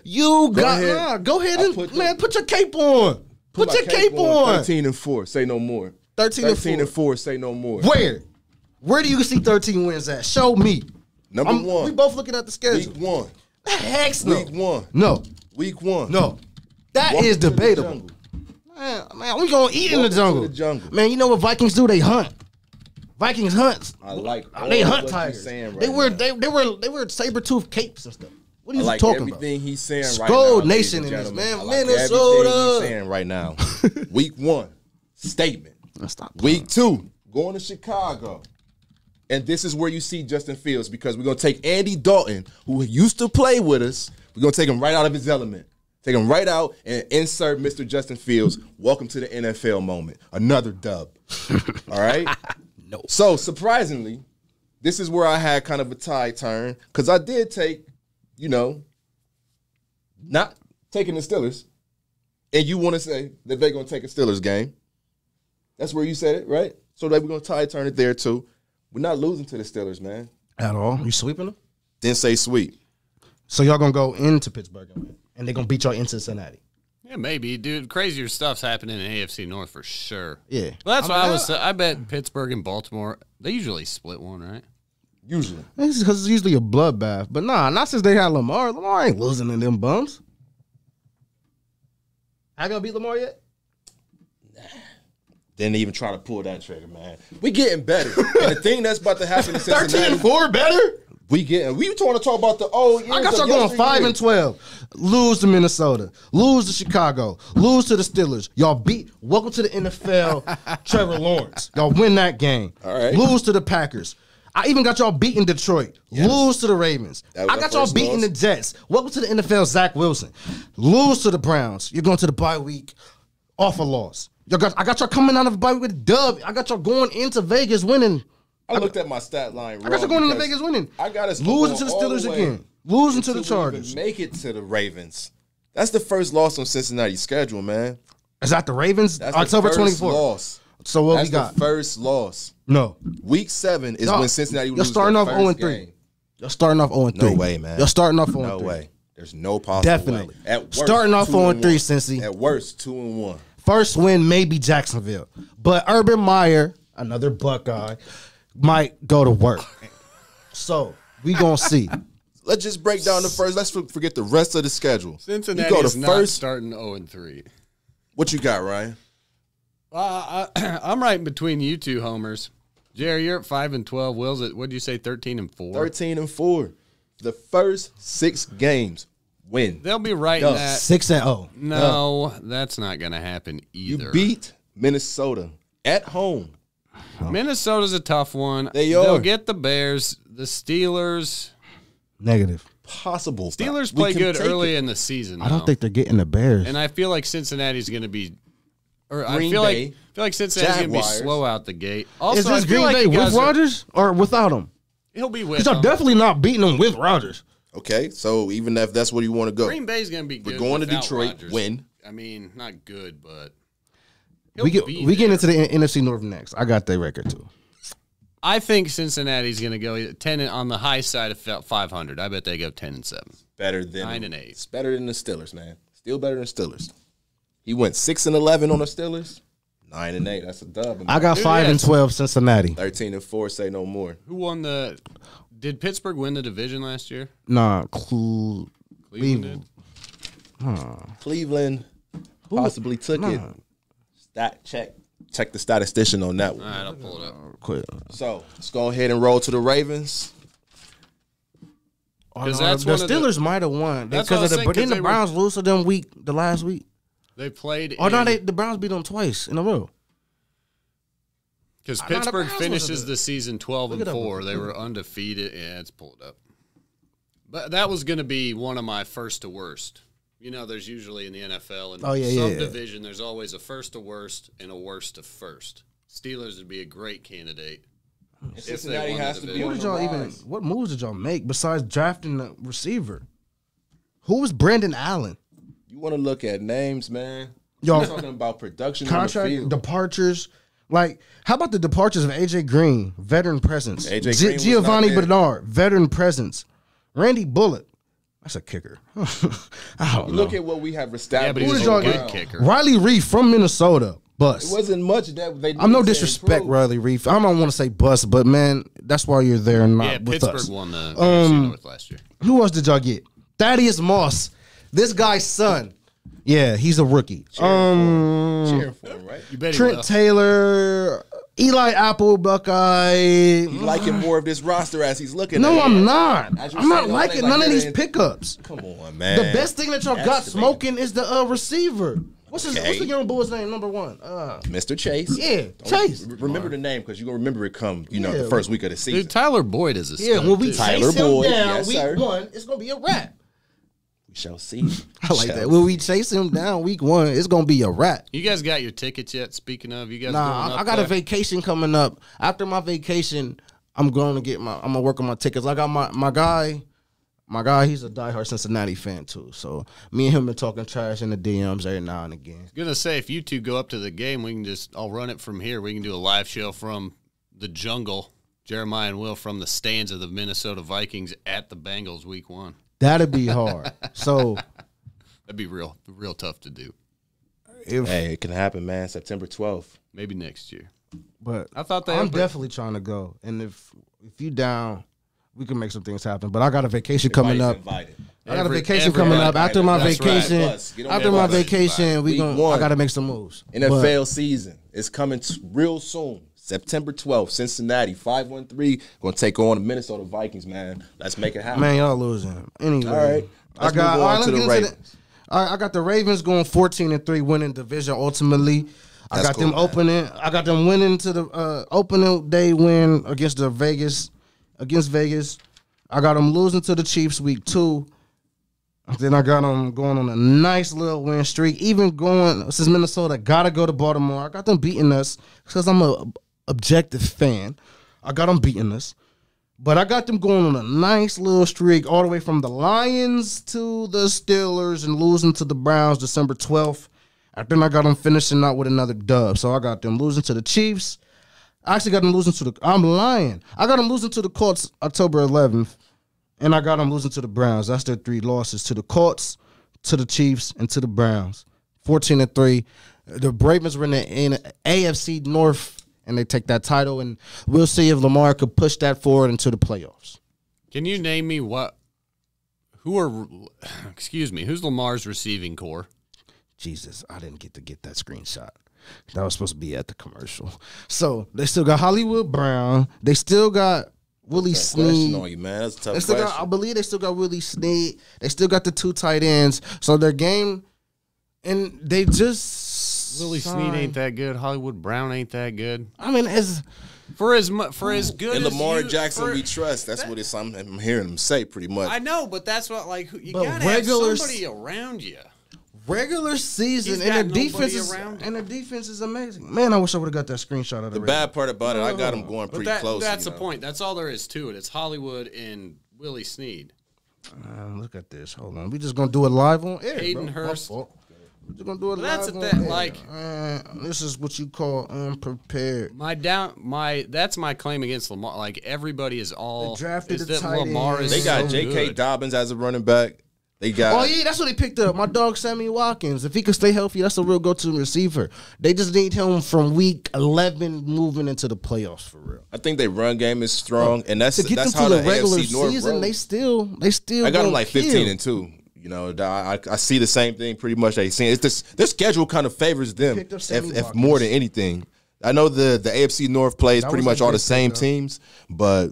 your disrespect. Go ahead and put your cape on. Put your cape on. 13-4. Say no more. 13 and 4, say no more. Where? Where do you see 13 wins at? Show me. Number 1. We both looking at the schedule. Week 1. Heck no. Week 1. No. Week 1. No. That Welcome is to the debatable. jungle. Man, we gonna eat in the Welcome to jungle. the jungle. Man, you know what Vikings do? They hunt. Vikings hunt. I like They all hunt what tigers. he's saying right they wear now. they wear saber-tooth capes and stuff. What are I you like talking about? everything he's saying right Skull now. ladies Nation and in this, gentlemen. man. I like Minnesota. everything he's saying right now. Week 1, statement. Let's stop playing. Week 2, going to Chicago. And this is where you see Justin Fields, because we're going to take Andy Dalton, who used to play with us. We're going to take him right out of his element. Take him right out and insert Mr. Justin Fields. Welcome to the NFL moment. Another dub. All right? No. So, surprisingly, this is where I had kind of a tide turn, because I did take, not taking the Steelers, and you want to say that they're going to take a Steelers game. That's where you said it, right? So that we're going to tide turn it there, too. We're not losing to the Steelers, man. At all. You sweeping them? Didn't say sweep. So y'all gonna go into Pittsburgh and they're gonna beat y'all in Cincinnati. Yeah, maybe, dude. Crazier stuff's happening in AFC North for sure. Yeah. Well, that's what I bet Pittsburgh and Baltimore, they usually split one, right? Usually. This is because it's usually a bloodbath. But nah, not since they had Lamar. Lamar ain't losing in them bums. Have y'all beat Lamar yet? Didn't even try to pull that trigger, man. We getting better. And the thing that's about to happen in Cincinnati. 13-4 better? We want to talk about the old years. I got y'all going 5-12. Lose to Minnesota. Lose to Chicago. Lose to the Steelers. Y'all beat. Welcome to the NFL. Trevor Lawrence. Y'all win that game. All right. Lose to the Packers. I even got y'all beating Detroit. Yes. Lose to the Ravens. That was I our got y'all first beating loss. the Jets. Welcome to the NFL. Zach Wilson. Lose to the Browns. You're going to the bye week off a loss. I got y'all coming out of the bye week with a dub. I got y'all going into Vegas winning. I looked at my stat line wrong. I got y'all going into because Vegas winning. I got us losing to the going all Steelers way again. Losing to the until we even Chargers. make it to the Ravens. That's the first loss on Cincinnati's schedule, man. Is that the Ravens? That's October the first 24th. loss. So what That's we got? the first loss. No. Week 7 is Y'all- when Cincinnati y'all loses starting their off first 0-3. game. Y'all starting off 0-3. No way, man. Y'all starting off 0-3. No way. There's no possible Definitely. way. At worst, Starting off 2-1. 0-3, Cincy. At worst, 2-1. First win may be Jacksonville. But Urban Meyer, another Buckeye, might go to work. So, we going to see. Let's just break down the first. Let's forget the rest of the schedule. Cincinnati you go to is not first. starting 0-3. What you got, Ryan? I'm right in between you two homers. Jerry, you're at 5-12. Will's at, what did you say, 13-4? 13-4. The first 6 games win. They'll be right in that. 6-0. No, that's not going to happen either. You beat Minnesota at home. Minnesota's a tough one. They are. They'll get the Bears, the Steelers. Negative. Possible. Steelers We play can good take early it. in the season. I don't though. think they're getting the Bears. And I feel like Cincinnati's going to be, or I Green feel Bay, like Cincinnati's going to be Jaguars. slow out the gate. Also, Is this I feel Green like Bay you with guys are- Rodgers or without him? He'll be with Because y'all them. definitely not beating them with Rodgers. Okay, so even if that's where you want to go, Green Bay's going to be we're good. going to without Detroit, Rodgers. win. I mean, not good, but We he'll get be we get there. into the NFC North next. I got their record too. I think Cincinnati's going to go 10 on the high side of 500. I bet they go 10-7. Better than 9-8. It's better than the Steelers, man. Still better than Steelers. He went 6-11 on the Steelers. 9-8. That's a dub. I got Dude, 5-12 Cincinnati. 13-4. Say no more. Who won the? Did Pittsburgh win the division last year? Nah, Cleveland did. Cleveland possibly took it. Stat check the statistician on that one. All right, I'll pull it up. Quit. So let's go ahead and roll to the Ravens. Because that's the one of the- Steelers might have won That's what I because was saying, 'cause didn't they the were- Browns lose to them the last week? They played. Oh no, the Browns beat them twice in a row. Because I know the Pittsburgh Browns finishes was a- the season 12-4. They were undefeated. Yeah, it's pulled up. But that was going to be one of my first to worst. You know, there's usually in the NFL and some division, there's always a first to worst and a worst to first. Steelers would be a great candidate. If they Cincinnati won the has to be division. What on did y'all the even? rise. What moves did y'all make besides drafting the receiver? Who was Brandon Allen? You want to look at names, man. Y'all- We're talking about production on the Contract field. departures. Like, how about the departures of AJ Green, veteran presence? AJ Green was Giovanni not there. Bernard, veteran presence. Randy Bullock, that's a kicker. I don't know. Look at what we have established. Yeah, but he Who was did a y'all good get? kicker. Riley Reef from Minnesota. Bust. It wasn't much that they did. I'm no to disrespect, improve. Riley Reef. I don't want to say bust, but man, that's why you're there and not Yeah, with Pittsburgh us. won the AFC North last year. Who else did y'all get? Thaddeus Moss. This guy's son. Yeah, he's a rookie. Cheering for him, right? You bet he Trent will. Taylor, Eli Apple, Buckeye. You liking more of this roster as he's looking at No, it. I'm not. As you I'm not said, liking like none of that these in- pickups. Come on, man. The best thing that y'all got That's the smoking is the receiver. What's Okay. the young boy's name? Number one. Mr. Chase. Yeah, Chase. Remember the name because you're going to remember it come, Yeah. the first week of the season. Dude, Tyler Boyd is a Yeah, stud, when we too. Tyler chase him Boyd, down yes, week sir. 1, it's gonna be a wrap. We shall see. I like that. When we chase him down week 1, it's gonna be a wrap. You guys got your tickets yet? Speaking of, you guys Nah, going up I got there? a vacation coming up. After my vacation, I'm gonna work on my tickets. I got my guy. My guy, he's a diehard Cincinnati fan too. So me and him been talking trash in the DMs every now and again. Gonna say if you two go up to the game, I'll run it from here. We can do a live show from the jungle. Jeremiah and Will from the stands of the Minnesota Vikings at the Bengals week 1. That'd be hard. So That'd be real tough to do. if Hey, it can happen, man. September 12th. Maybe next year. but I thought I'm definitely trying to go. And if you down, we can make some things happen. But I got a vacation coming up. Invited. I got a Every- vacation every- coming up. After my That's right. vacation, Plus, get on after that my bus. vacation, Week I 1. got to make some moves. NFL season is coming real soon. September 12th, Cincinnati, 5-1-3, going to take on the Minnesota Vikings, man. Let's make it happen. Man, y'all losing. Anyway, All right. Let's move on let's to the get into Ravens. All right, I got the Ravens going 14-3, winning division ultimately. I That's got cool, them man. opening. I got them winning to the opening day win against Vegas. I got them losing to the Chiefs week 2. Then I got them going on a nice little win streak. Even going since Minnesota gotta go to Baltimore. I got them beating us because I'm a objective fan. I got them beating us. But I got them going on a nice little streak all the way from the Lions to the Steelers and losing to the Browns December 12th. And then I got them finishing out with another dub. So I got them losing to the Chiefs. I actually got them losing to I'm lying. I got them losing to the Colts October 11th. And I got them losing to the Browns. That's their 3 losses. To the Colts, to the Chiefs, and to the Browns. 14-3. The Ravens were in the AFC North, and they take that title. And we'll see if Lamar could push that forward into the playoffs. Can you name me who's Lamar's receiving core? Jesus, I didn't get to get that screenshot. That was supposed to be at the commercial. So they still got Hollywood Brown. They still got Willie Question on Snead. you, man. That's a tough They still question. got, I believe they still got Willie Snead. They still got the 2 tight ends. So their game, and they just Willie Snead ain't that good. Hollywood Brown ain't that good. I mean, as For as good And as Lamar you- Jackson, for- we trust. That's what I'm hearing him say pretty much. I know, but that's what you But gotta regular have somebody around you. regular season, He's and got their defense nobody is around him. and their defense is amazing. Man, I wish I would have got that screenshot of The the bad part about it, I got him going But pretty close. that's you the know. point. That's all there is to it. It's Hollywood and Willie Snead. Look at this. Hold on. We just gonna do it live on air. Hayden bro. Hurst. My fault. We're just gonna do it That's live the on thing, air. like- Man, this is what you call unprepared. That's my claim against Lamar. Like everybody is all They drafted is the that tight Lamar ends. is They got so J.K. good. Dobbins as a running back. They got. Oh yeah, that's what they picked up. My dog Sammy Watkins. If he could stay healthy, that's a real go-to receiver. They just need him from week 11 moving into the playoffs for real. I think their run game is strong, and that's To get them how to the the regular AFC North season, rolls. they still. I got them gonna like kill. 15-2. You know, I see the same thing pretty much. They seen it's their schedule kind of favors them, Picked up Sammy if Watkins. more than anything. I know the AFC North plays That pretty was a much all great the same pickup. teams, but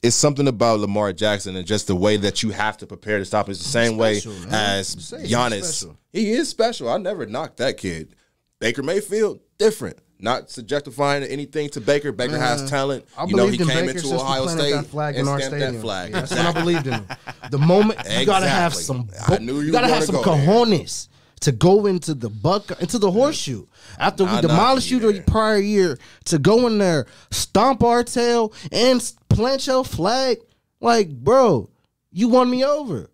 it's something about Lamar Jackson and just the way that you have to prepare to stop him. It's the same special, way man. as Say he's Giannis. special. He is special. I never knocked that kid. Baker Mayfield, different. Not subjectifying anything to Baker. Baker has talent. I You know, he believed in came Baker into since we Ohio planted State that flag in and our stamped stadium. that flag. Yeah, that's when I believed in him. The moment you gotta have Exactly. some, I knew you you gotta were have some gonna go there. cojones to go into the horseshoe. After we Nah, demolished you you the there. prior year, to go in there, stomp our tail, and plant your flag, like, bro, you won me over.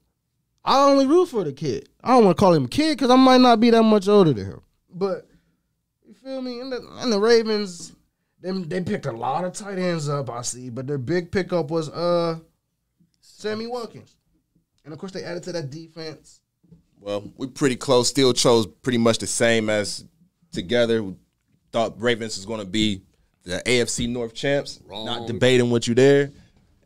I only root for the kid. I don't want to call him a kid because I might not be that much older than him. But you feel me? And the Ravens, they picked a lot of tight ends up, I see. But their big pickup was Sammy Watkins. And of course they added to that defense. Well, we pretty close. Still chose pretty much the same as together. We thought Ravens was going to be the AFC North champs. Wrong. Not debating what you there.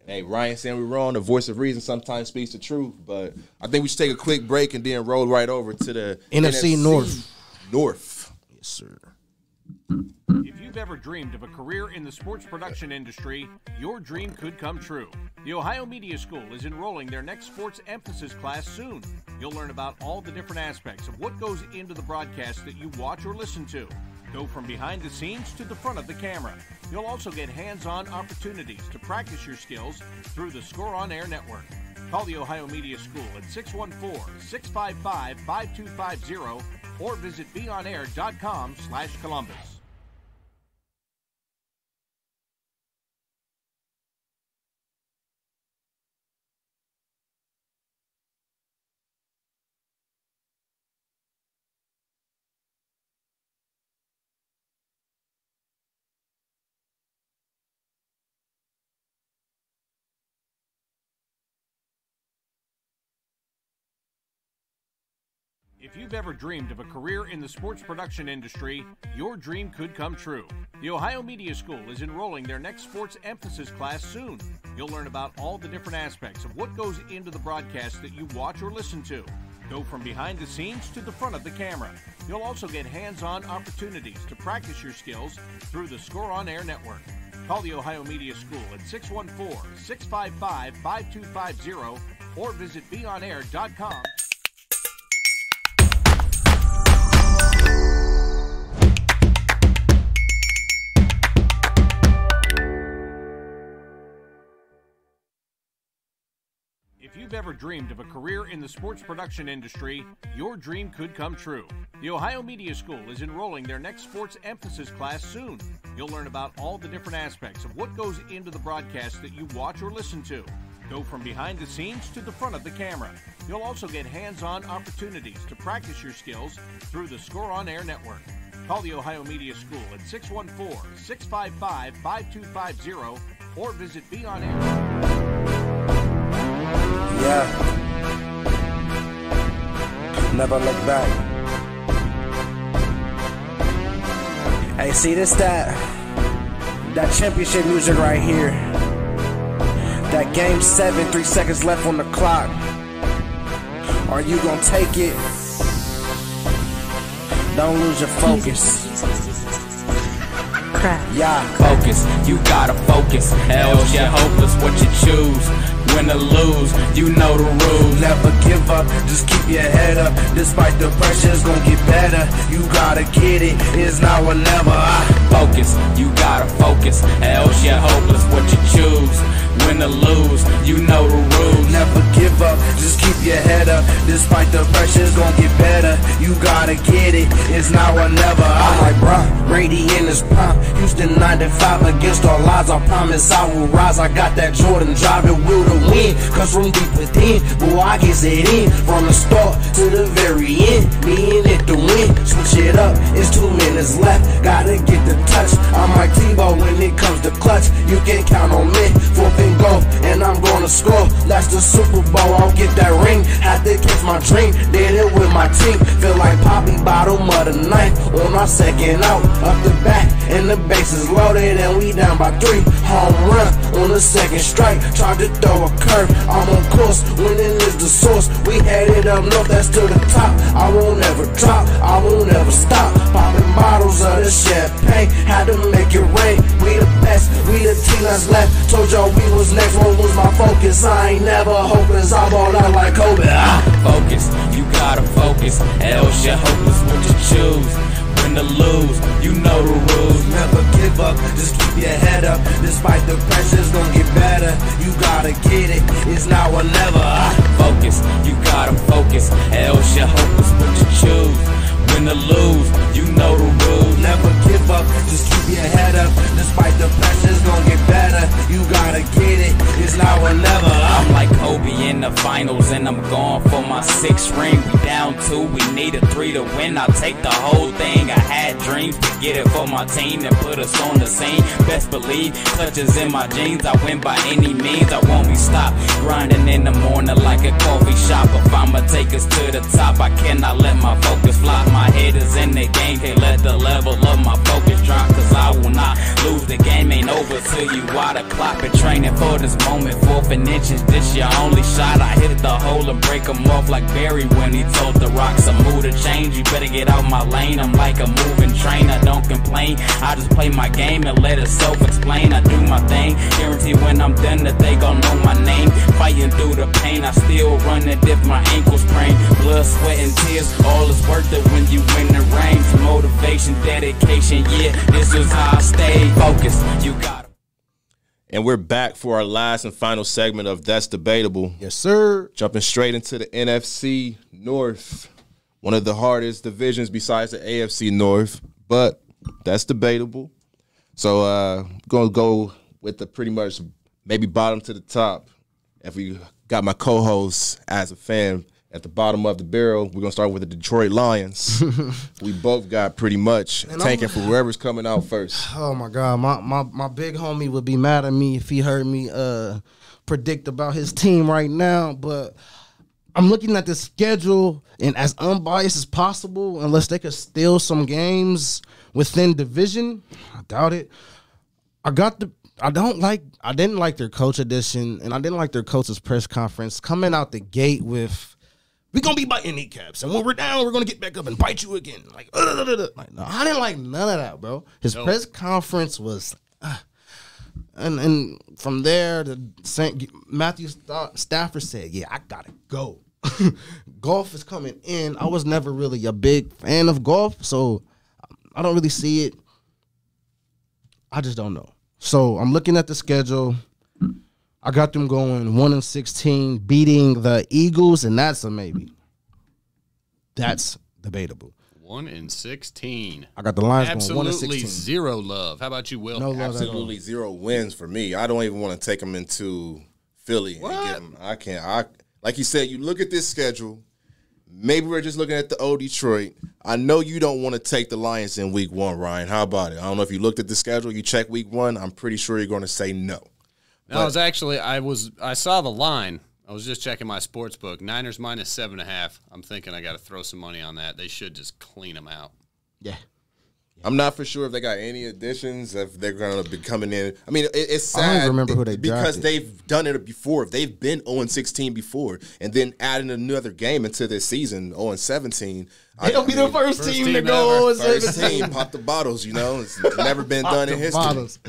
Hey, Ryan saying we're wrong. The voice of reason sometimes speaks the truth. But I think we should take a quick break and then roll right over to the NFC North. Yes, sir. If you've ever dreamed of a career in the sports production industry, your dream could come true. The Ohio Media School is enrolling their next sports emphasis class soon. You'll learn about all the different aspects of what goes into the broadcast that you watch or listen to. Go from behind the scenes to the front of the camera. You'll also get hands-on opportunities to practice your skills through the Score On Air network. Call the Ohio Media School at 614-655-5250 or visit beonair.com/Columbus. If you've ever dreamed of a career in the sports production industry, your dream could come true. The Ohio Media School is enrolling their next sports emphasis class soon. You'll learn about all the different aspects of what goes into the broadcast that you watch or listen to. Go from behind the scenes to the front of the camera. You'll also get hands-on opportunities to practice your skills through the Score On Air network. Call the Ohio Media School at 614-655-5250 or visit beonair.com. If you've ever dreamed of a career in the sports production industry, your dream could come true. The Ohio Media School is enrolling their next sports emphasis class soon. You'll learn about all the different aspects of what goes into the broadcast that you watch or listen to. Go from behind the scenes to the front of the camera. You'll also get hands-on opportunities to practice your skills through the Score On Air network. Call the Ohio Media School at 614-655-5250 or visit beonair. Yeah. Never look back. Hey, see this that championship music right here. That game 7, 3 seconds left on the clock. Are you gonna take it? Don't lose your focus. Yeah, Focus, you gotta focus, else you're hopeless. What you choose, win or lose, you know the rules. never give up, just keep your head up. Despite the pressure, it's gonna get better. You gotta get it, it's now or never. Focus, you gotta focus, else you're hopeless. What you choose, win or lose, you know the rules. Never give up, just keep your head up. Despite the pressure, it's gonna get better. You gotta get it, it's now or never. I'm like, bruh, Brady in his prime. Houston 95 against all odds. I promise I will rise. I got that Jordan drive, it will to win. Cause from deep within, boy, I gets it in. From the start to the very end, me and it to win. Switch it up, it's 2 minutes left. Gotta get the touch. I'm like Tebow when it comes to clutch. You can count on me, 4th and goal, and I'm gonna score. That's the Super Bowl, I'll get that ring. Had to catch my dream, did it with my team. Feel like Poppy bottom of the ninth on our second out. Up the back, and the base is loaded, and we down by 3. Home run on the second strike. Tried to throw a curve, I'm on course. Winning is the source. We headed up north, that's to the top. I won't ever drop, I won't ever stop. Popping bottles of the champagne, had to make it rain. We the best, we the team that's left. Told y'all we was next, won't lose my focus. I ain't never hopeless, I ball out like Kobe. Focus, you gotta focus, else you're hopeless. What you choose, win or lose, you know the rules. Never give up, just keep your head up. Despite the pressure, it's gonna get better. You gotta get it, it's now or never. Focus, you gotta focus, else you're hopeless. What you choose, win or lose, you know the rules. Never give up, just keep your head up. Despite the pressure, it's gonna get better. You gotta get it, it's now or never. I'm like Kobe in in the finals and I'm going for my 6th ring. We down 2, we need a 3 to win. I'll take the whole thing. I had dreams to get it for my team and put us on the scene. Best believe, clutches in my jeans. I win by any means. I won't be stopped. Grinding in the morning like a coffee shop. If I'ma take us to the top, I cannot let my focus flop. My head is in the game, can't let the level of my focus drop. Cause I will not lose, the game ain't over till you out of clock. Been training for this moment, 4th and inches, this your only shot. I hit the hole and break them off like Barry when he told the rocks a mood to change. You better get out my lane, I'm like a moving train. I don't complain, I just play my game and let it self-explain. I do my thing, guarantee when I'm done that they gon' know my name. Fighting through the pain, I still run it if my ankles sprain. Blood, sweat, and tears, all is worth it when you win the rain. Motivation, dedication, yeah, this is how I stay focused. You got it. And we're back for our last and final segment of That's Debatable. Yes, sir. Jumping straight into the NFC North. One of the hardest divisions besides the AFC North, but that's debatable. So going to go with the pretty much maybe bottom to the top. If we got my co-host as a fan at the bottom of the barrel, we're going to start with the Detroit Lions. We both got pretty much tanking for whoever's coming out first. Oh, my God. My big homie would be mad at me if he heard me predict about his team right now. But I'm looking at the schedule, and as unbiased as possible, unless they could steal some games within division, I doubt it. I didn't like their coach addition, and I didn't like their coach's press conference coming out the gate with, we're going to be biting kneecaps, and when we're down, we're going to get back up and bite you again. Like, no, I didn't like none of that, bro. His press conference was, and from there, Matthew Stafford said, yeah, I got to go. Golf is coming in. I was never really a big fan of golf, so I don't really see it. I just don't know. So I'm looking at the schedule. I got them going 1-16, beating the Eagles, and that's a maybe. That's debatable. 1-16. I got the Lions Absolutely going 1-16. Zero love. How about you, Will? No love Absolutely 0 wins for me. I don't even want to take them into Philly. What? And get them. I can't. Like you said, you look at this schedule. Maybe we're just looking at the old Detroit. I know you don't want to take the Lions in week 1, Ryan. How about it? I don't know if you looked at the schedule, you checked week 1. I'm pretty sure you're going to say no. No, I saw the line. I was just checking my sports book. Niners minus 7.5. I'm thinking I got to throw some money on that. They should just clean them out. Yeah. I'm not for sure if they got any additions, if they're going to be coming in. I mean, it's sad. I don't even remember who they because drafted. they've done it before. They've been 0-16 before, and then adding another game into this season, 0-17. They'll be the first team to go 0-17. First team, pop the bottles, you know. It's never been done in history. Bottles.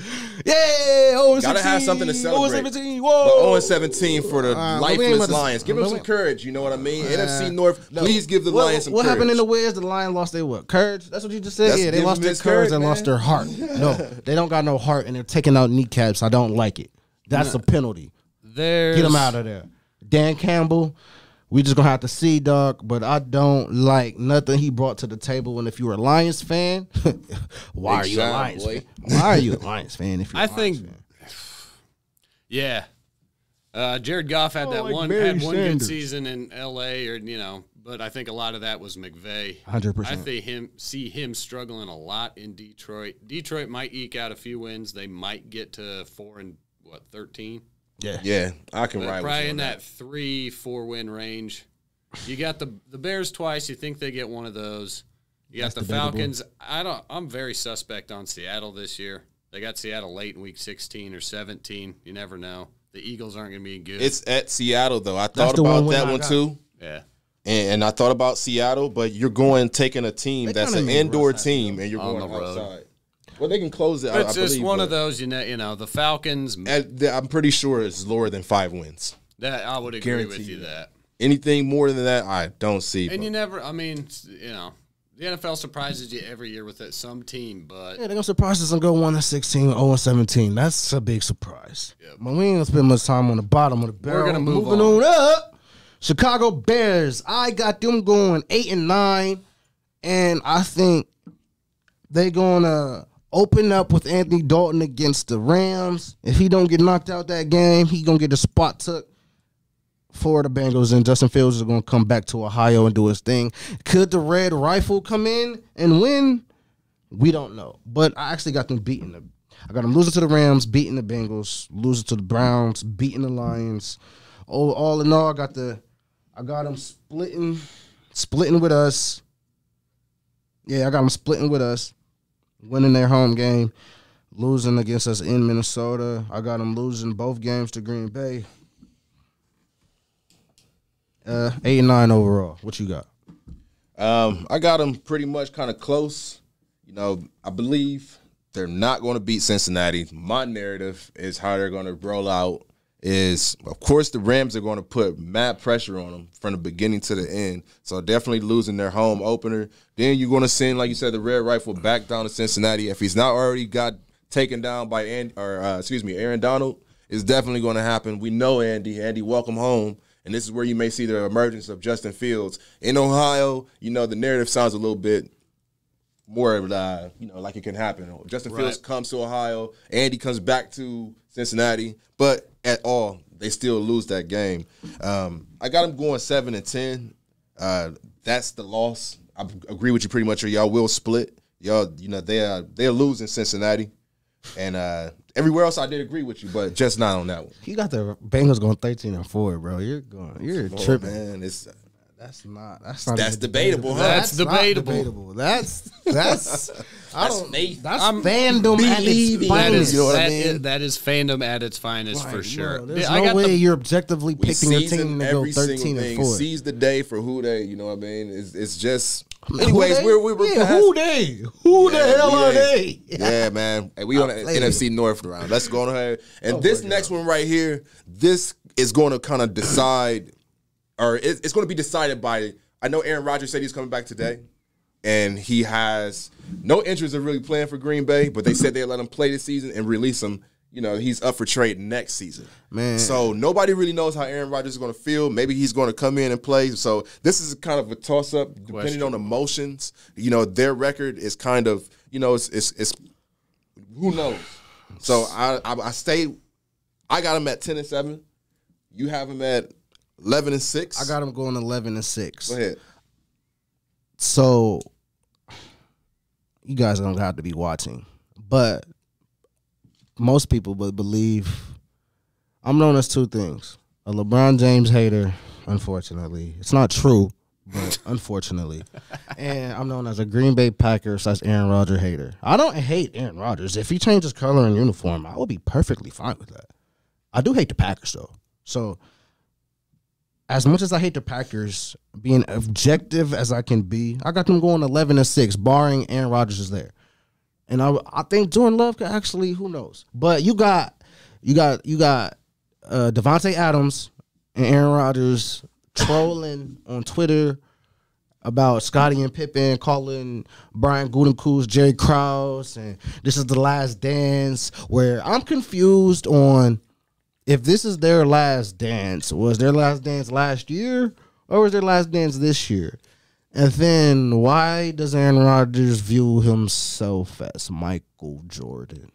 Yeah, 0-16. Gotta have something to celebrate. 0-17, whoa. But 0-17 for the lifeless Lions. Give them some courage, you know what I mean? NFC North, please give the Lions some courage. What happened in the West? The Lions lost their what? Courage? That's what you just said? That's Yeah, they lost their courage and lost their heart. No, they don't got no heart, and they're taking out kneecaps. I don't like it. That's a penalty. Get them out of there. Dan Campbell, we just going to have to see, dog, but I don't like nothing he brought to the table. And if you're a Lions fan, why are you a Lions fan? Why are you a Lions fan if you're a Lions fan? Yeah. Jared Goff had one good season in L.A. But I think a lot of that was McVay. 100%. I see him struggling a lot in Detroit. Detroit might eke out a few wins. They might get to 4-13. Yeah, I can ride with you. Probably in that 3-4 win range. You got the Bears twice. You think they get one of those. You got the Falcons. I'm very suspect on Seattle this year. They got Seattle late in week 16 or 17. You never know. The Eagles aren't going to be good. It's at Seattle, though. I thought about that one, too. Yeah. And I thought about Seattle, but you're taking a team that's an indoor team, and you're going outside. Well, they can close it. It's just one of those, the Falcons. I'm pretty sure it's lower than 5 wins. That I would agree with you that. Anything more than that, I don't see. And you never, the NFL surprises you every year with some team, but. Yeah, they're going to surprise us and go 1-16, 0-17. That's a big surprise. Yep. But we ain't going to spend much time on the bottom of the barrel. We're going to Moving on up. Chicago Bears. I got them going 8-9, and I think they're going to open up with Anthony Dalton against the Rams. If he don't get knocked out that game, he going to get a spot took. for the Bengals, and Justin Fields is going to come back to Ohio and do his thing. Could the Red Rifle come in and win? We don't know. But I actually got them beating them. I got them losing to the Rams, beating the Bengals, losing to the Browns, beating the Lions. All in all, I got them splitting with us. Yeah, I got them splitting with us, winning their home game, losing against us in Minnesota. I got them losing both games to Green Bay. 8-9 overall. What you got? I got them pretty much kind of close. You know, I believe they're not going to beat Cincinnati. My narrative is how they're going to roll out is, of course, the Rams are going to put mad pressure on them from the beginning to the end. So definitely losing their home opener. Then you're going to send, like you said, the Red Rifle back down to Cincinnati. If he's not already got taken down by Aaron Donald, it's definitely going to happen. We know Andy. Andy, welcome home. And this is where you may see the emergence of Justin Fields. In Ohio, you know, the narrative sounds a little bit more, like it can happen. Justin Fields comes to Ohio. Andy comes back to Cincinnati. But at all, they still lose that game. I got them going 7-10. That's the loss. I agree with you pretty much. Y'all will split. Y'all, you know, they're losing Cincinnati. And everywhere else I did agree with you, but just not on that one. You got the Bengals going 13-4, bro. You're tripping, man. That's That's debatable, huh? That's debatable. That's fandom at its Believing. finest. You know what I mean? That is fandom at its finest for sure. There's no way you're objectively We picking a season team to go every single thing. 13-4. Seize the day for who they, you know what I mean? It's just. Who Anyways, they? we're past. Who they? Who the hell are they? Yeah, man. Hey, we on the NFC North round. Let's go on ahead. And this next one right here, this is going to kind of decide, or it's going to be decided by. I know Aaron Rodgers said he's coming back today, and he has no interest in really playing for Green Bay, but they said they'll let him play this season and release him. You know, he's up for trade next season. Man. So nobody really knows how Aaron Rodgers is going to feel. Maybe he's going to come in and play. So this is kind of a toss-up depending on emotions. You know, their record is kind of, you know, it's who knows. So I got him at 10-7. You have him at 11-6. I got them going 11-6. Go ahead. So you guys don't have to be watching, but most people would believe I'm known as two things: a LeBron James hater, unfortunately. It's not true, but unfortunately. And I'm known as a Green Bay Packers / Aaron Rodgers hater. I don't hate Aaron Rodgers. If he changes color and uniform, I would be perfectly fine with that. I do hate the Packers, though. So as much as I hate the Packers, being objective as I can be, I got them going 11-6, barring Aaron Rodgers is there. And I think Jordan Love could actually, who knows? But you got Devontae Adams and Aaron Rodgers trolling on Twitter about Scottie and Pippen, calling Brian Gutekunst Jerry Krause, and this is the last dance. Where I'm confused on if this is their last dance. Was their last dance last year, or was their last dance this year? And then why does Aaron Rodgers view himself as Michael Jordan?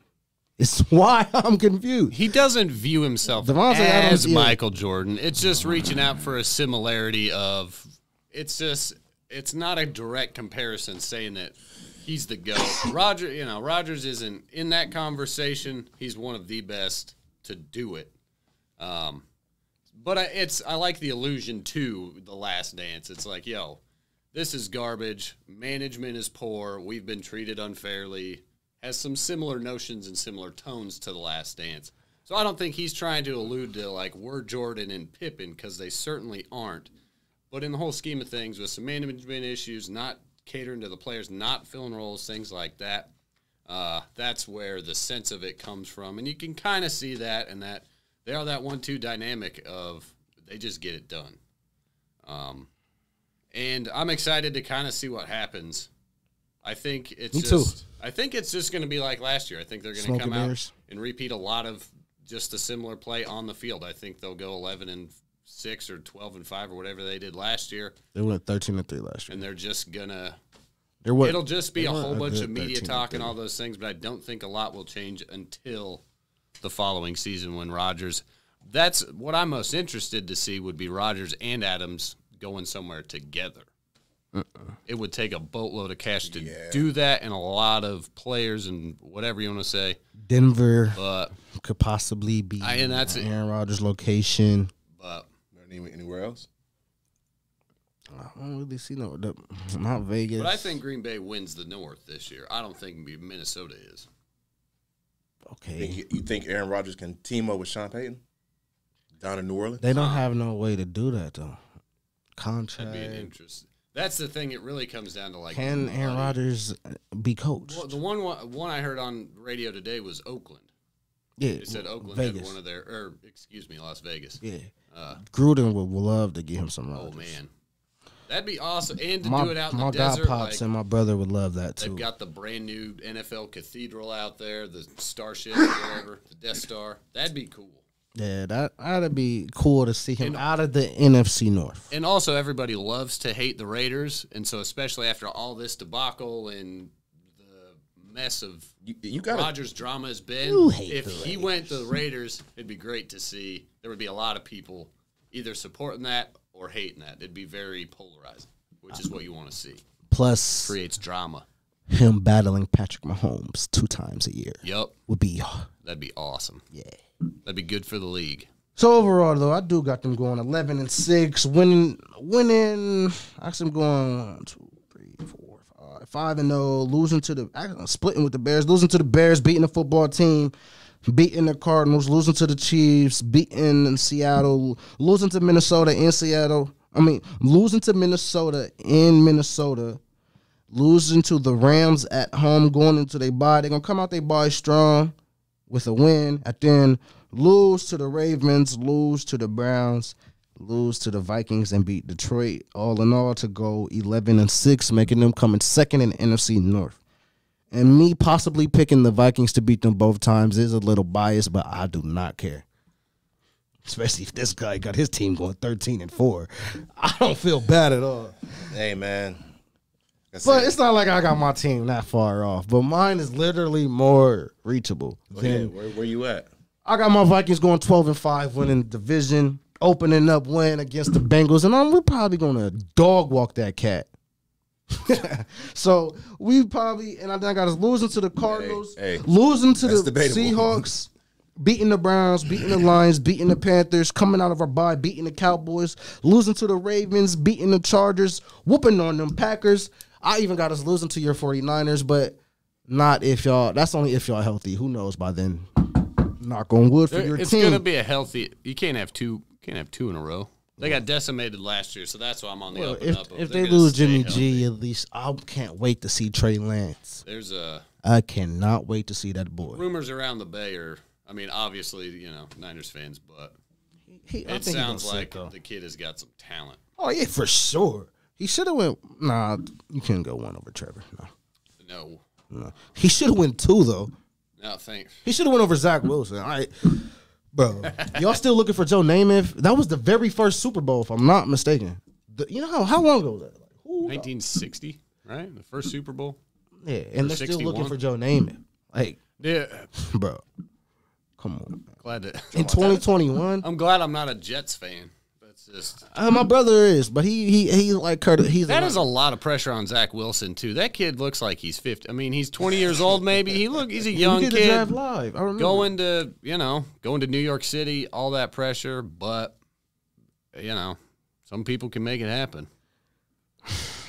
It's why I'm confused. He doesn't view himself Devontae as Adams, yeah. Michael Jordan. It's just reaching out for a similarity of it's not a direct comparison saying that he's the GOAT. Rodgers isn't in that conversation. He's one of the best to do it. But I like the allusion to The Last Dance. It's like, yo, this is garbage. Management is poor. We've been treated unfairly. Has some similar notions and similar tones to The Last Dance. So I don't think he's trying to allude to, like, we're Jordan and Pippen, because they certainly aren't. But in the whole scheme of things, with some management issues, not catering to the players, not filling roles, things like that, that's where the sense of it comes from. And you can kind of see that, and that they are that 1-2 dynamic of they just get it done. And I'm excited to kind of see what happens. I think it's just going to be like last year. I think they're going to come out and repeat a lot of just a similar play on the field. I think they'll go 11-6 or 12-5 or whatever they did last year. They went 13-3 last year, and they're just gonna. It'll just be a whole bunch of media talk and all those things, but I don't think a lot will change until the following season when Rodgers That's what I'm most interested to see would be Rodgers and Adams going somewhere together. It would take a boatload of cash to do that, and a lot of players and whatever you want to say. Denver But could possibly be and that's Aaron Rodgers' location. But Anywhere else? I don't really see not Vegas. But I think Green Bay wins the North this year. I don't think Minnesota is. Okay. You think Aaron Rodgers can team up with Sean Payton down in New Orleans? They don't have no way to do that, though. Contract. That'd be an interest. That's the thing. It really comes down to, like, Can Aaron Rodgers be coached? Well, the one I heard on radio today was Oakland. Yeah. They said Oakland Vegas. had one of their, or excuse me, Las Vegas. Yeah. Gruden would love to give him some Oh, Rodgers. man. That'd be awesome. And to do it out in the my desert. God Pops like, and my brother would love that, too. they've got the brand new NFL Cathedral out there, the Starship, whatever, the Death Star. That'd be cool. Yeah, that'd be cool to see him out of the NFC North. And also, everybody loves to hate the Raiders, and so especially after all this debacle and the mess of Rodgers' drama has been, if he went to the Raiders, it'd be great to see. There would be a lot of people either supporting that or hating that. It'd be very polarizing, which is what you want to see. Plus, Creates drama. him battling Patrick Mahomes 2 times a year Yep. would be, That'd be awesome. yeah. That'd be good for the league. So overall, though, I do got them going 11-6, winning. Actually, I'm going 1, 2, 3, 4, 5, 5-0, losing to the splitting with the Bears, losing to the Bears, beating the football team, beating the Cardinals, losing to the Chiefs, beating Seattle, losing to Minnesota in Seattle. Losing to Minnesota in Minnesota, losing to the Rams at home, going into their bye. They're gonna come out their bye strong with a win, and then lose to the Ravens, lose to the Browns, lose to the Vikings, and beat Detroit. All in all, to go 11-6, making them come in second in the NFC North. And me possibly picking the Vikings to beat them both times is a little biased, but I do not care. Especially if this guy got his team going 13-4. I don't feel bad at all. Hey, man. But it's not like I got my team that far off. But mine is literally more reachable. Where you at? I got my Vikings going 12-5, winning the division, opening up win against the Bengals, and we're probably gonna dog walk that cat. So we probably, and I think I got us losing to the Cardinals, losing to the Seahawks, beating the Browns, beating the Lions, beating the Panthers, coming out of our bye, beating the Cowboys, losing to the Ravens, beating the Chargers, whooping on them Packers. I even got us losing to your 49ers, but not if y'all. That's only if y'all healthy. Who knows by then? Knock on wood for your team. It's gonna be a healthy. You can't have two. Can't have 2 in a row. They got decimated last year, so that's why I'm on the up and up. If they lose Jimmy G, at least I can't wait to see Trey Lance. I cannot wait to see that boy. Rumors around the Bay are. Obviously, Niners fans, but it sounds like the kid has got some talent. Oh yeah, for sure. He should have went. Nah, you can't go 1 over Trevor. No. He should have went 2 though. No, thanks. He should have went over Zach Wilson. All right, bro. Y'all still looking for Joe Namath? That was the very first Super Bowl, if I'm not mistaken. How long ago was that? 1960, right? The first Super Bowl. Yeah, and they're 61? still looking for Joe Namath. Like, yeah, bro. Come on, man. Glad to in 2021. I'm glad I'm not a Jets fan. That's just my brother is, but he like Curtis. That is a lot of pressure on Zach Wilson too. That kid looks like he's 50. He's 20 years old. Maybe he's a young kid. The draft live. I remember going to New York City. All that pressure, but some people can make it happen.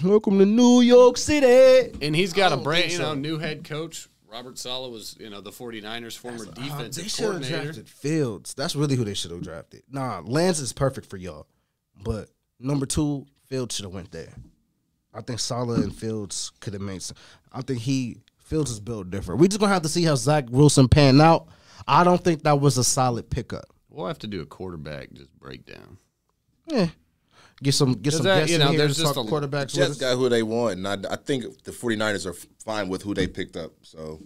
Welcome to New York City. And he's got a brand, new head coach. Robert Saleh was, the 49ers' former defensive they should have coordinator. drafted Fields. That's really who they should have drafted. Nah, Lance is perfect for y'all. But number 2, Fields should have went there. I think Saleh and Fields could have made some. I think Fields is built different. We just going to have to see how Zach Wilson pan out. I don't think that was a solid pickup. We'll have to do a quarterback just breakdown. Yeah. Get some guests in here there's to just talk quarterbacks. Jets got who they want, and I think the 49ers are fine with who they picked up. So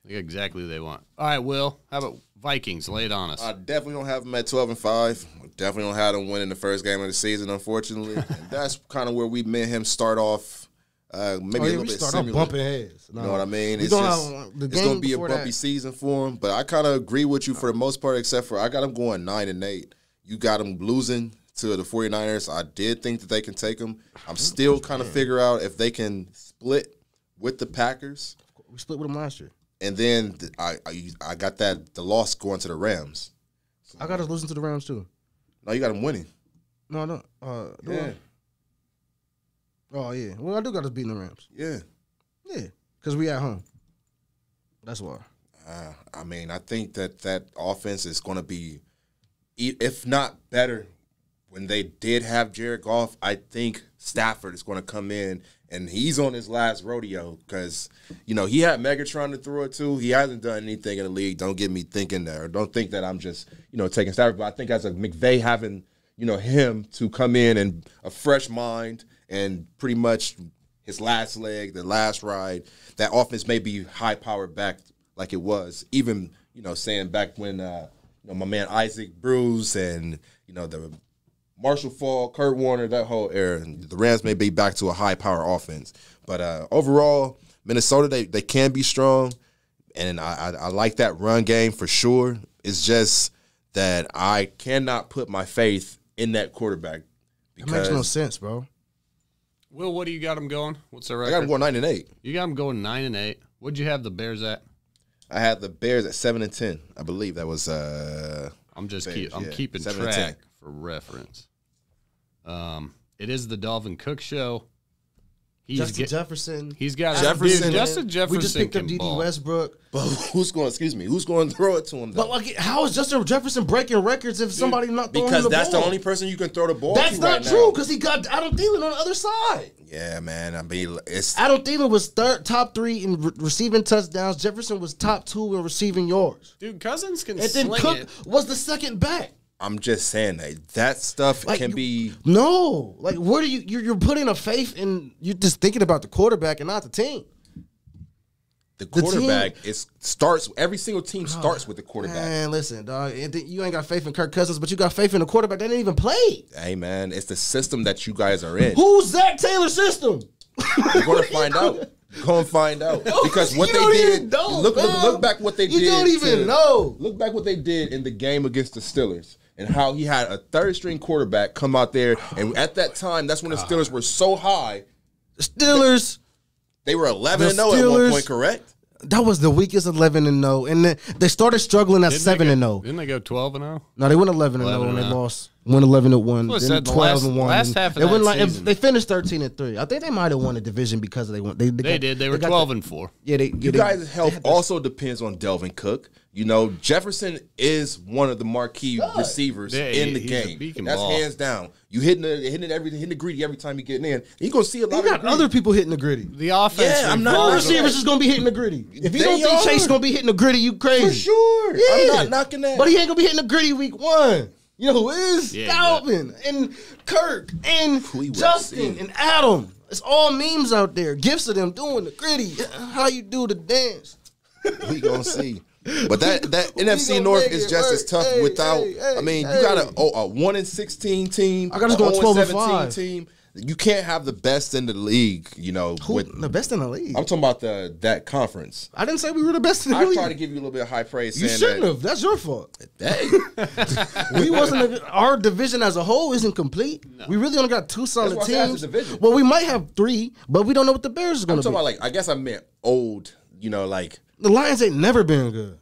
they got exactly who they want. All right, Will, how about Vikings? Lay it on us. I definitely don't have them at 12-5. Definitely don't have them winning the first game of the season, unfortunately. And that's kind of where we met him start off Maybe a little bit similar. Bumping heads. No. You know what I mean? It's going to be a bumpy season for him. But I kind of agree with you for the most part, except for I got them going 9-8. You got them losing to the 49ers. I did think that they can take them. I'm still kind of figure out if they can split with the Packers. We split with them last year. And then I got the loss going to the Rams. I got us losing to the Rams too. No, you got them winning. No, I don't. Yeah. Oh, yeah. Well, I do got us beating the Rams. Yeah. Yeah, because we at home. That's why. I mean, I think that offense is going to be, if not better, when they did have Jared Goff. I think Stafford is going to come in, and he's on his last rodeo because, he had Megatron to throw it to. He hasn't done anything in the league. Don't get me thinking there. Don't think that I'm just, taking Stafford. But I think as a McVay having, him to come in and a fresh mind and pretty much his last leg, the last ride, that offense may be high-powered back like it was. Even, saying back when, my man Isaac Bruce and, the Marshall Faulk, Kurt Warner, that whole era, the Rams may be back to a high-power offense. But overall, Minnesota, they can be strong, and I like that run game for sure. It's just that I cannot put my faith in that quarterback. That makes no sense, bro. Will, what do you got them going? What's their record? I got them going 9-8. You got them going 9-8. What'd you have the Bears at? I had the Bears at 7-10. I believe that was. I'm keeping 7-10. track for reference. It is the Dalvin Cook show. Justin Jefferson. He's got Jefferson. Justin Jefferson. We just picked up D.D. ball. Westbrook. But who's going to throw it to him, though? But how is Justin Jefferson breaking records if somebody not throwing him the ball? Because that's the only person you can throw the ball to That's not true because he got Adam Thielen on the other side. Yeah, man. I mean, Adam Thielen was top 3 in receiving touchdowns. Jefferson was top 2 in receiving yards. Dude, Cousins can and then sling Cook it. was the second back. I'm just saying that stuff can be. No, what are you're putting a faith in? You're just thinking about the quarterback and not the team. The quarterback starts. Every single team starts with the quarterback. Man, listen, dog. You ain't got faith in Kirk Cousins, but you got faith in the quarterback. They didn't even play. Hey, man, it's the system that you guys are in. Who's Zach Taylor's system? You're going to find out. Go and find out. Because what they did. Look back what they did. You don't even know. Look back what they did in the game against the Steelers. And how he had a third-string quarterback come out there. And at that time, that's when the Steelers were so high. The Steelers. They were 11-0 at one point, correct? That was the weakest 11-0. And they started struggling at 7-0. Didn't they go 12-0? No, they went 11-0 and they lost. Went 11-1. Then 12-1. Last half of that season. They finished 13-3. I think they might have won the division because they won. They did. They were 12-4. Yeah, you guys' health also depends on Delvin Cook. Jefferson is one of the marquee receivers in the game. That's hands down. You hitting the gritty every time you get in. You're gonna see a lot. You got other people hitting the gritty. The offense. Yeah, I'm not. All receivers is gonna be hitting the gritty. If you don't think Chase is gonna be hitting the gritty, you crazy. For sure. Yeah. I'm not knocking that. But he ain't gonna be hitting the gritty week 1. You know who is? Yeah, Dalvin and Kirk and Justin and Adam. It's all memes out there. Gifts of them doing the gritty. How you do the dance. We gonna see. But that NFC North is just as tough without. You got a 1-16 team. I got us going 12-5 team. You can't have the best in the league. The best in the league. I'm talking about that conference. I didn't say we were the best in the league. I tried to give you a little bit of high praise. You shouldn't have. That's your fault. We wasn't. Our division as a whole isn't complete. No. We really only got 2 solid teams. Well, we might have 3, but we don't know what the Bears is going to be. I'm talking about I guess I meant old. The Lions ain't never been good.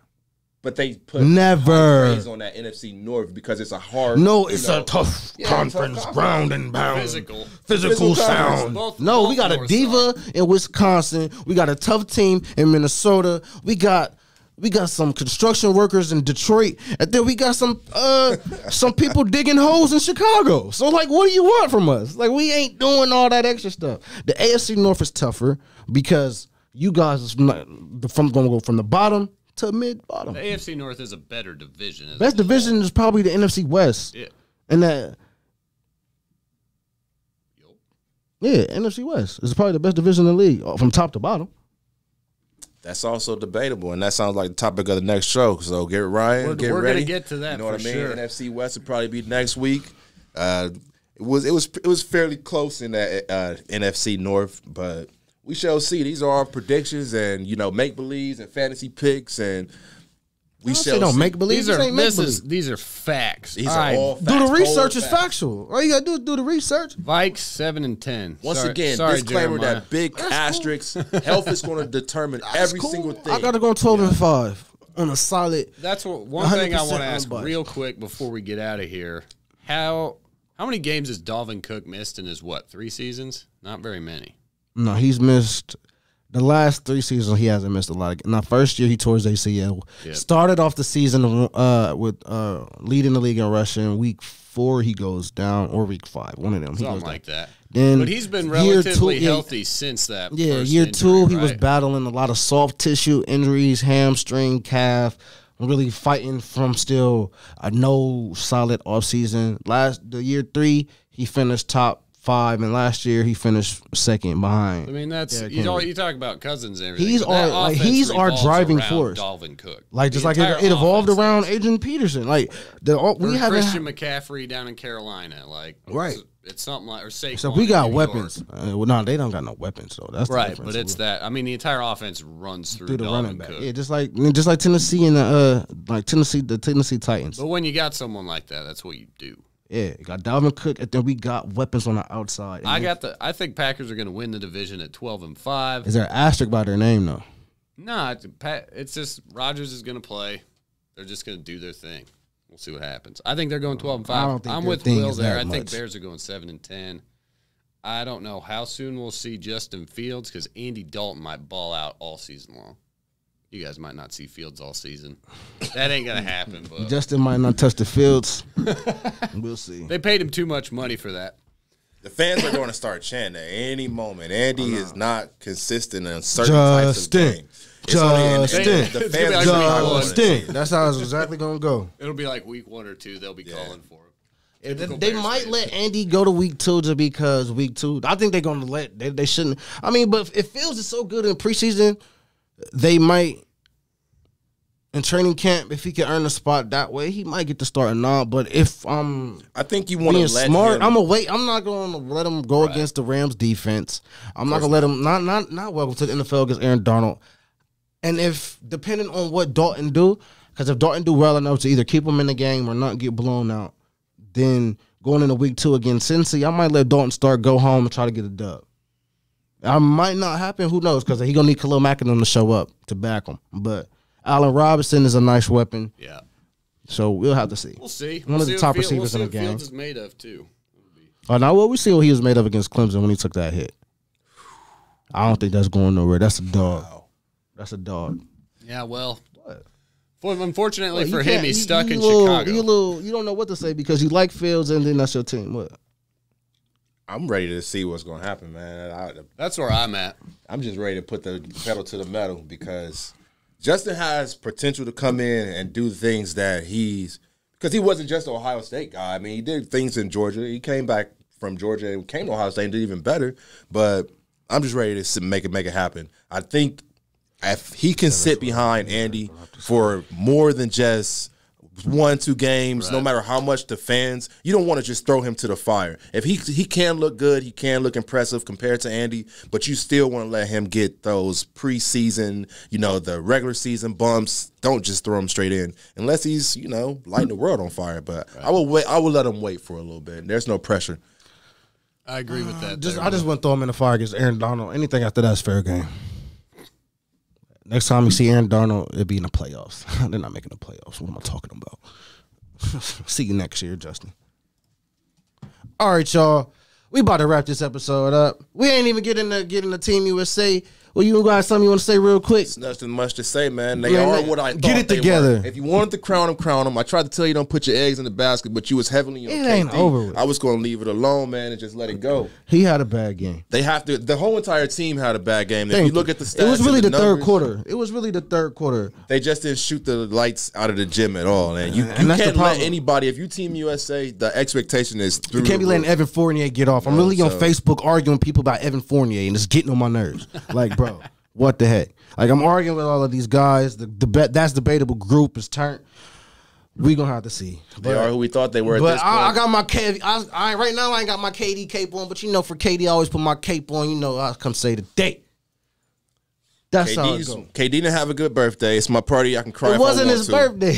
But they put never praise on that NFC North because it's a hard. No, it's a tough conference, ground and bound, physical sound. No, we got a diva in Wisconsin. We got a tough team in Minnesota. We got some construction workers in Detroit, and then we got some people digging holes in Chicago. So what do you want from us? We ain't doing all that extra stuff. The AFC North is tougher because you guys going to go from the bottom to mid-bottom. The AFC North is a better division. Best division is probably the NFC West. Yeah. And NFC West is probably the best division in the league from top to bottom. That's also debatable, and that sounds like the topic of the next show. So get Ryan, get ready. We're going to get to that. You know what I mean? Sure. NFC West will probably be next week. It was fairly close in that NFC North, but we shall see. These are our predictions and make believes and fantasy picks, and we shall don't see. make believe. These are facts. These All are right. all facts. Do the research cold is facts. factual. All you gotta do is do the research. Vikes 7-10. Once Sorry- again, sorry, disclaimer Jeremiah. that big asterisk. Health is going to determine every single thing. I gotta go 12-5 on a solid. That's one thing I 100% want to ask unbiased. real quick before we get out of here. How many games has Dalvin Cook missed in his 3 seasons? Not very many. No, he's missed the last 3 seasons. He hasn't missed a lot. Now, first year he tore his ACL. Yep. Started Started off the season with leading the league in rushing. Week 4 he goes down, or week 5, one of them. He Something goes like down. that. Then But he's been year relatively 2, yeah, healthy since that. Yeah, first year injury, 2 he was right? battling a lot of soft tissue injuries, hamstring, calf. Really fighting from still a no solid offseason. The year 3 he finished top 5, and last year he finished second behind. I mean, that's Derrick you Henry. talk about Cousins and everything. He's but that our- like, offense he's our revolves driving around force. Dalvin Cook, Like just The like entire it evolved offense around does. Adrian Peterson. Like we Or haven't. Christian McCaffrey down in Carolina, like Right. It's something like or Saquon. So we in got New weapons. York. Well, no, they don't got no weapons though. That's the Right, difference. but it's that. I mean, the entire offense runs through through the running Dalvin back. Cook. Yeah, just like Tennessee and the Tennessee Titans. But when you got someone like that, that's what you do. Yeah, you got Dalvin Cook, and then we got weapons on the outside. And I think Packers are going to win the division at 12-5. Is there an asterisk by their name though? No, it's just Rodgers is going to play. They're just going to do their thing. We'll see what happens. I think they're going 12-5. I don't think I'm their with thing Will is there. that I think much. Bears are going 7-10. I don't know how soon we'll see Justin Fields because Andy Dalton might ball out all season long. You guys might not see Fields all season. That ain't going to happen. But Justin might not touch the fields. We'll see. they paid him too much money for that. The fans are going to start chanting at any moment. Andy is not consistent in certain types of Justin. games. It's only in- Justin. the It's gonna fans be are like not week going one. to see it. That's how it's exactly gonna go. It'll be like week 1 or 2. They'll be calling for him. Typical They Bears might fans. let Andy go to week 2 just because week 2. I think they're gonna let. They shouldn't. I mean, but if Fields is so good in preseason, they might. In training camp, if he can earn a spot that way, he might get to start and all. But if I'm I think you want to being let smart, him. I'm gonna wait. I'm not gonna let him go against the Rams defense. I'm not gonna let him not welcome to the NFL against Aaron Donald. And if depending on what Dalton do, because if Dalton do well enough to either keep him in the game or not get blown out, then going into week 2 against Cincy, I might let Dalton start, go home, and try to get a dub. That might not happen. Who knows? Because he gonna need Khalil Mack and them to show up to back him. But Allen Robinson is a nice weapon, Yeah. so we'll have to see. We'll see. One of the top receivers in the We'll game. see what Fields is made of, too. Now what we see what he was made of against Clemson when he took that hit. I don't think that's going nowhere. That's a dog. That's a dog. Yeah, well, unfortunately You for can't- him, he's you- stuck you in little- Chicago. You don't know what to say because you like Fields and then that's your team. What? I'm ready to see what's going to happen, man. That's where I'm at. I'm just ready to put the pedal to the metal because Justin has potential to come in and do things that because he wasn't just an Ohio State guy. I mean, he did things in Georgia. He came back from Georgia and came to Ohio State and did even better. But I'm just ready to make it happen. I think if he can sit behind Andy for more than just 1-2 games, no matter how much the fans, you don't want to just throw him to the fire. If he can look good, he can look impressive compared to Andy, but you still want to let him get those preseason, the regular season bumps. Don't just throw him straight in unless he's, lighting the world on fire. But I will wait. I will let him wait for a little bit. There's no pressure. I agree with that. I just wouldn't throw him in the fire against Aaron Donald. Anything after that's fair game. Next time you see Aaron Donald, it'll be in the playoffs. They're not making the playoffs. What am I talking about? See you next year, Justin. All right, y'all. We about to wrap this episode up. We ain't even getting the Team USA. Well, you got something you want to say real quick? It's nothing much to say, man. They Man, are what I thought get it they together. were. If you wanted to crown them. I tried to tell you don't put your eggs in the basket, but you was heavily on It KD. ain't over with. I was going to leave it alone, man, and just let it go. He had a bad game. They have to. The whole entire team had a bad game. If you look at the stats, it was really and the third numbers, quarter. It was really the third quarter. They just didn't shoot the lights out of the gym at all. And you And that's the can't let problem. anybody. If you Team USA, the expectation is through. You can't be the letting roof. Evan Fournier get off. I'm really on so- Facebook arguing with people about Evan Fournier, and it's getting on my nerves. Like, bro, what the heck? Like, I'm arguing with all of these guys. That's debatable group is turned. We gonna have to see. They are who we thought they were. At But this point. I got my KD. Right now I ain't got my KD cape on. But for KD, I always put my cape on. I come say the date. That's how it goes. KD didn't have a good birthday. It's my party. I can cry. It wasn't his birthday.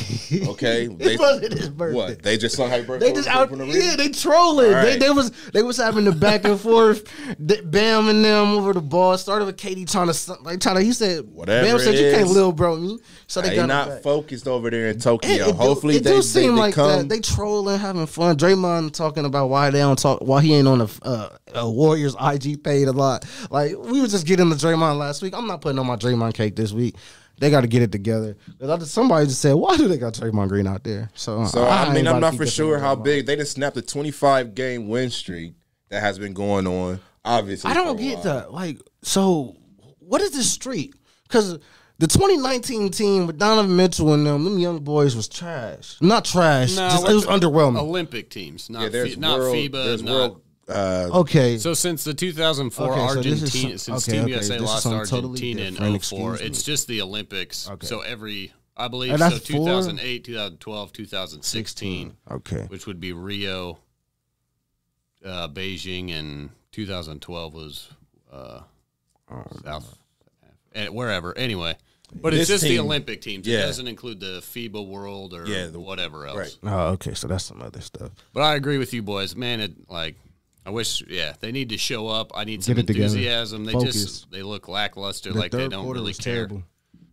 Okay, It wasn't his birthday. What? They just sung happy birthday. They just out. Yeah, they trolling. Right. They was having the back and forth. Bam and them over the ball. Started with KD trying to. He said, Whatever Bam said it you can't is. little bro me. So they got not back. focused over there in Tokyo. It Hopefully do seem like come. that. They trolling, having fun. Draymond talking about why they don't talk, why he ain't on a Warriors IG page a lot. Like we was just getting the Draymond last week. I'm not putting on my Draymond cake this week. They got to get it together. Somebody just said, why do they got Draymond Green out there? So I mean, I'm not for sure how Draymond. big. They just snapped a 25-game win streak that has been going on. Obviously, I don't get that. Like, so what is this streak? Because the 2019 team with Donovan Mitchell and them young boys was trash. Not trash. No, it was underwhelming. Olympic teams, not there's not world, FIBA, there's not. world. Okay. So since the 2004 Okay, so this is Argentina, some- since okay, Team okay, USA this is lost something Argentina totally in different, 04, excuse it's me. just the Olympics. Okay. So I believe, And so that's 2008, 2012, 2016, Okay. which would be Rio, Beijing, and 2012 was South, wherever. Anyway, but it's This just the team- Olympic teams. yeah. It doesn't include the FIBA World or whatever else. right. Oh, okay. So that's some other stuff. But I agree with you boys, man. I wish, they need to show up. I need some Get it together. enthusiasm. Focus. They look lackluster, The like they third don't quarter really was care. terrible.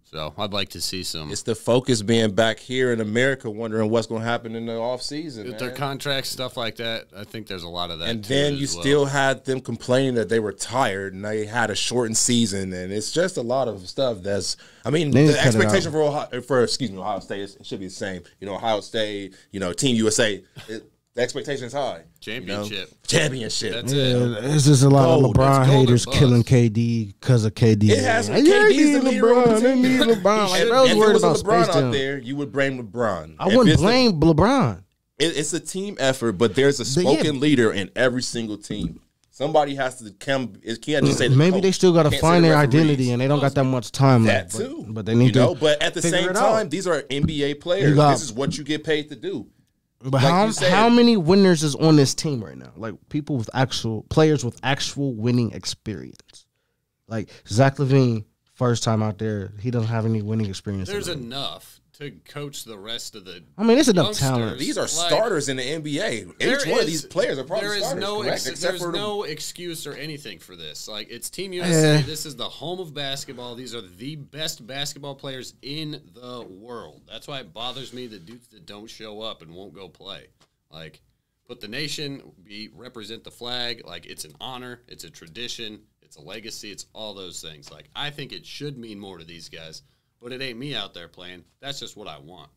So I'd like to see some. It's the focus being back here in America, wondering what's going to happen in the offseason. With their contracts, stuff like that. I think there's a lot of that. And to then it you as well. still had them complaining that they were tired and they had a shortened season, and it's just a lot of stuff. That's, I mean, They the just cut it expectation out. for Ohio State it should be the same. Ohio State, Team USA, the expectation is high. Championship. Championship. That's Yeah, it. it's just a lot Gold. of LeBron It's golden haters buzz. killing KD because of KD. It has Yeah, KD's they the need leader of the LeBron. They team. need LeBron. Like, If I was it worried was about LeBron Space out Jam. there, you would blame LeBron. I If wouldn't it's the- blame LeBron. It's a team effort, but there's a spoken leader in every single team. Somebody has to come. It can't just say the Maybe coach. they still got to Can't say find the their referees. identity, and they don't got that much time That left. too. But they need to. But at the figure same it out. time, these are NBA players. You got- This is what you get paid to do. But like you said- how many winners is on this team right now? Like people with players with actual winning experience. Like Zach LaVine, first time out there, he doesn't have any winning experience. There's enough to coach the rest of the. I mean, it's enough youngsters. talent. These are Like, starters in the NBA. there Each one of is- these players are probably there is starters, no correct? Except there's for the no excuse or anything for this. Like, it's Team USA. Eh. This is the home of basketball. These are the best basketball players in the world. That's why it bothers me the dudes that don't show up and won't go play. Like, put the nation, represent the flag. Like, it's an honor. It's a tradition. It's a legacy. It's all those things. Like, I think it should mean more to these guys, but it ain't me out there playing. That's just what I want.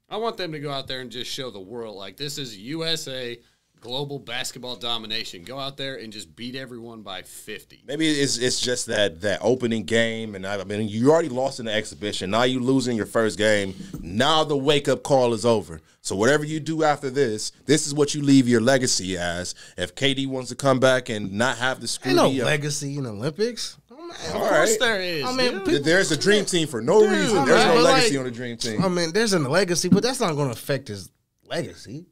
I want them to go out there and just show the world, like, this is USA global basketball domination. Go out there and just beat everyone by 50. Maybe it's just that opening game, and I mean you already lost in the exhibition. Now you losing your first game. Now the wake up call is over. So whatever you do after this is what you leave your legacy as. If KD wants to come back and not have the Ain't no scrutiny, legacy in the Olympics. Of course there is. I mean, dude. there's a dream team for no reason. I There's mean, no but legacy like- on the dream team. I mean, there's a legacy, but that's not going to affect his legacy.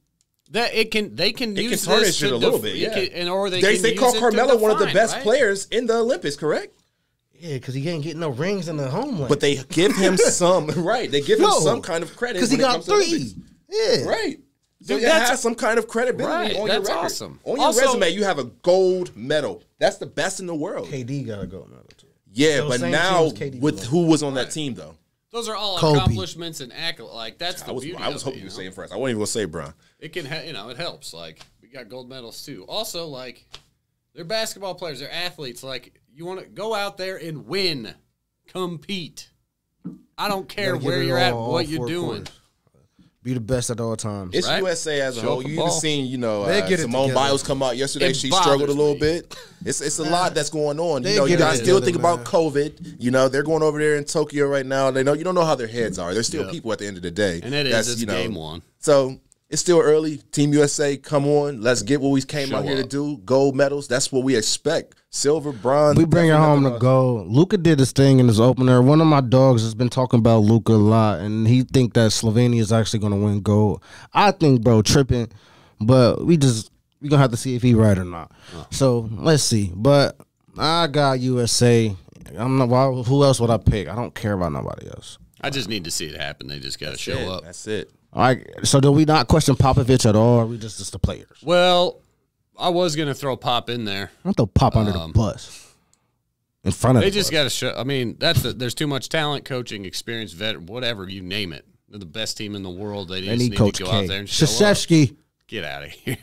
That they can It can use tarnish this it to a little bit, yeah. or they They can call use it to Carmelo one of the define, best right? players in the Olympics, correct? Yeah, because he ain't getting no rings in the homeland. But they give him some right. They give him No, some kind of credit because he when it got comes to three. Olympics. Yeah, Right. So Dude, it that's- has some kind of credibility Right, on that's your record. awesome. On your Also- resume, you have a gold medal. That's the best in the world. KD got a gold medal too. Yeah, Those but same now teams KD with belong. who was on that team though? Those are all Kobe. accomplishments and accolades. Like, that's the I was beauty hoping of it, you you were know? saying first. I wasn't even gonna say Bron. It can, it helps. Like, we got gold medals too. Also, like, they're basketball players. They're athletes. Like, you want to go out there and win, compete. I don't care Gotta give where it you're at, all what you're four doing. quarters. Be the best at all times. It's Right? USA as a Show whole. up the You ball. even seen, They get it Simone together. Biles come out yesterday. It She struggled a bothers little me. bit. It's a lot that's going on. They You get it guys still together, think about man. COVID. They're going over there in Tokyo right now. They know you don't know how their heads are. They're still people at the end of the day. And it's game one. So It's still early. Team USA, come on. Let's get what we came Show out here to up. do. Gold medals. That's what we expect. Silver, bronze. We bring it definitely home nothing to else. gold. Luka did his thing in his opener. One of my dogs has been talking about Luka a lot, and he think that Slovenia is actually going to win gold. I think, bro, tripping, but we going to have to see if he right or not. So, let's see. But I got USA. I'm not. Who else would I pick? I don't care about nobody else. I just need to see it happen. They just got to show up. That's it. All right. So do we not question Popovich at all? Or are we just the players? Well, I was going to throw Pop in there. I don't throw Pop under the bus. In front of They the just bus. got to show. I mean, there's too much talent, coaching, experience, vet, whatever you name it. They're the best team in the world. They just need Coach to go K. out there and show up. Krzyzewski. Get out of here.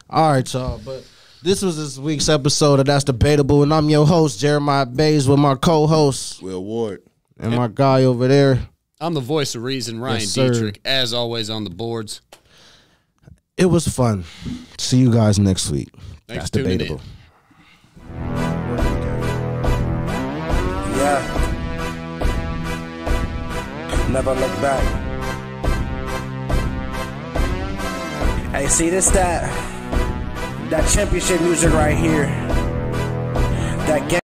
All right, y'all. But this was this week's episode of That's Debatable, and I'm your host, Jeremiah Bays, with my co-host Will Ward. and my guy over there. I'm the voice of reason, Ryan Yes, sir. Dietrich, as always on the boards. It was fun. See you guys next week. Thanks That's for tuning Debatable. Yeah. Never look back. Hey, see this that championship music right here. That game.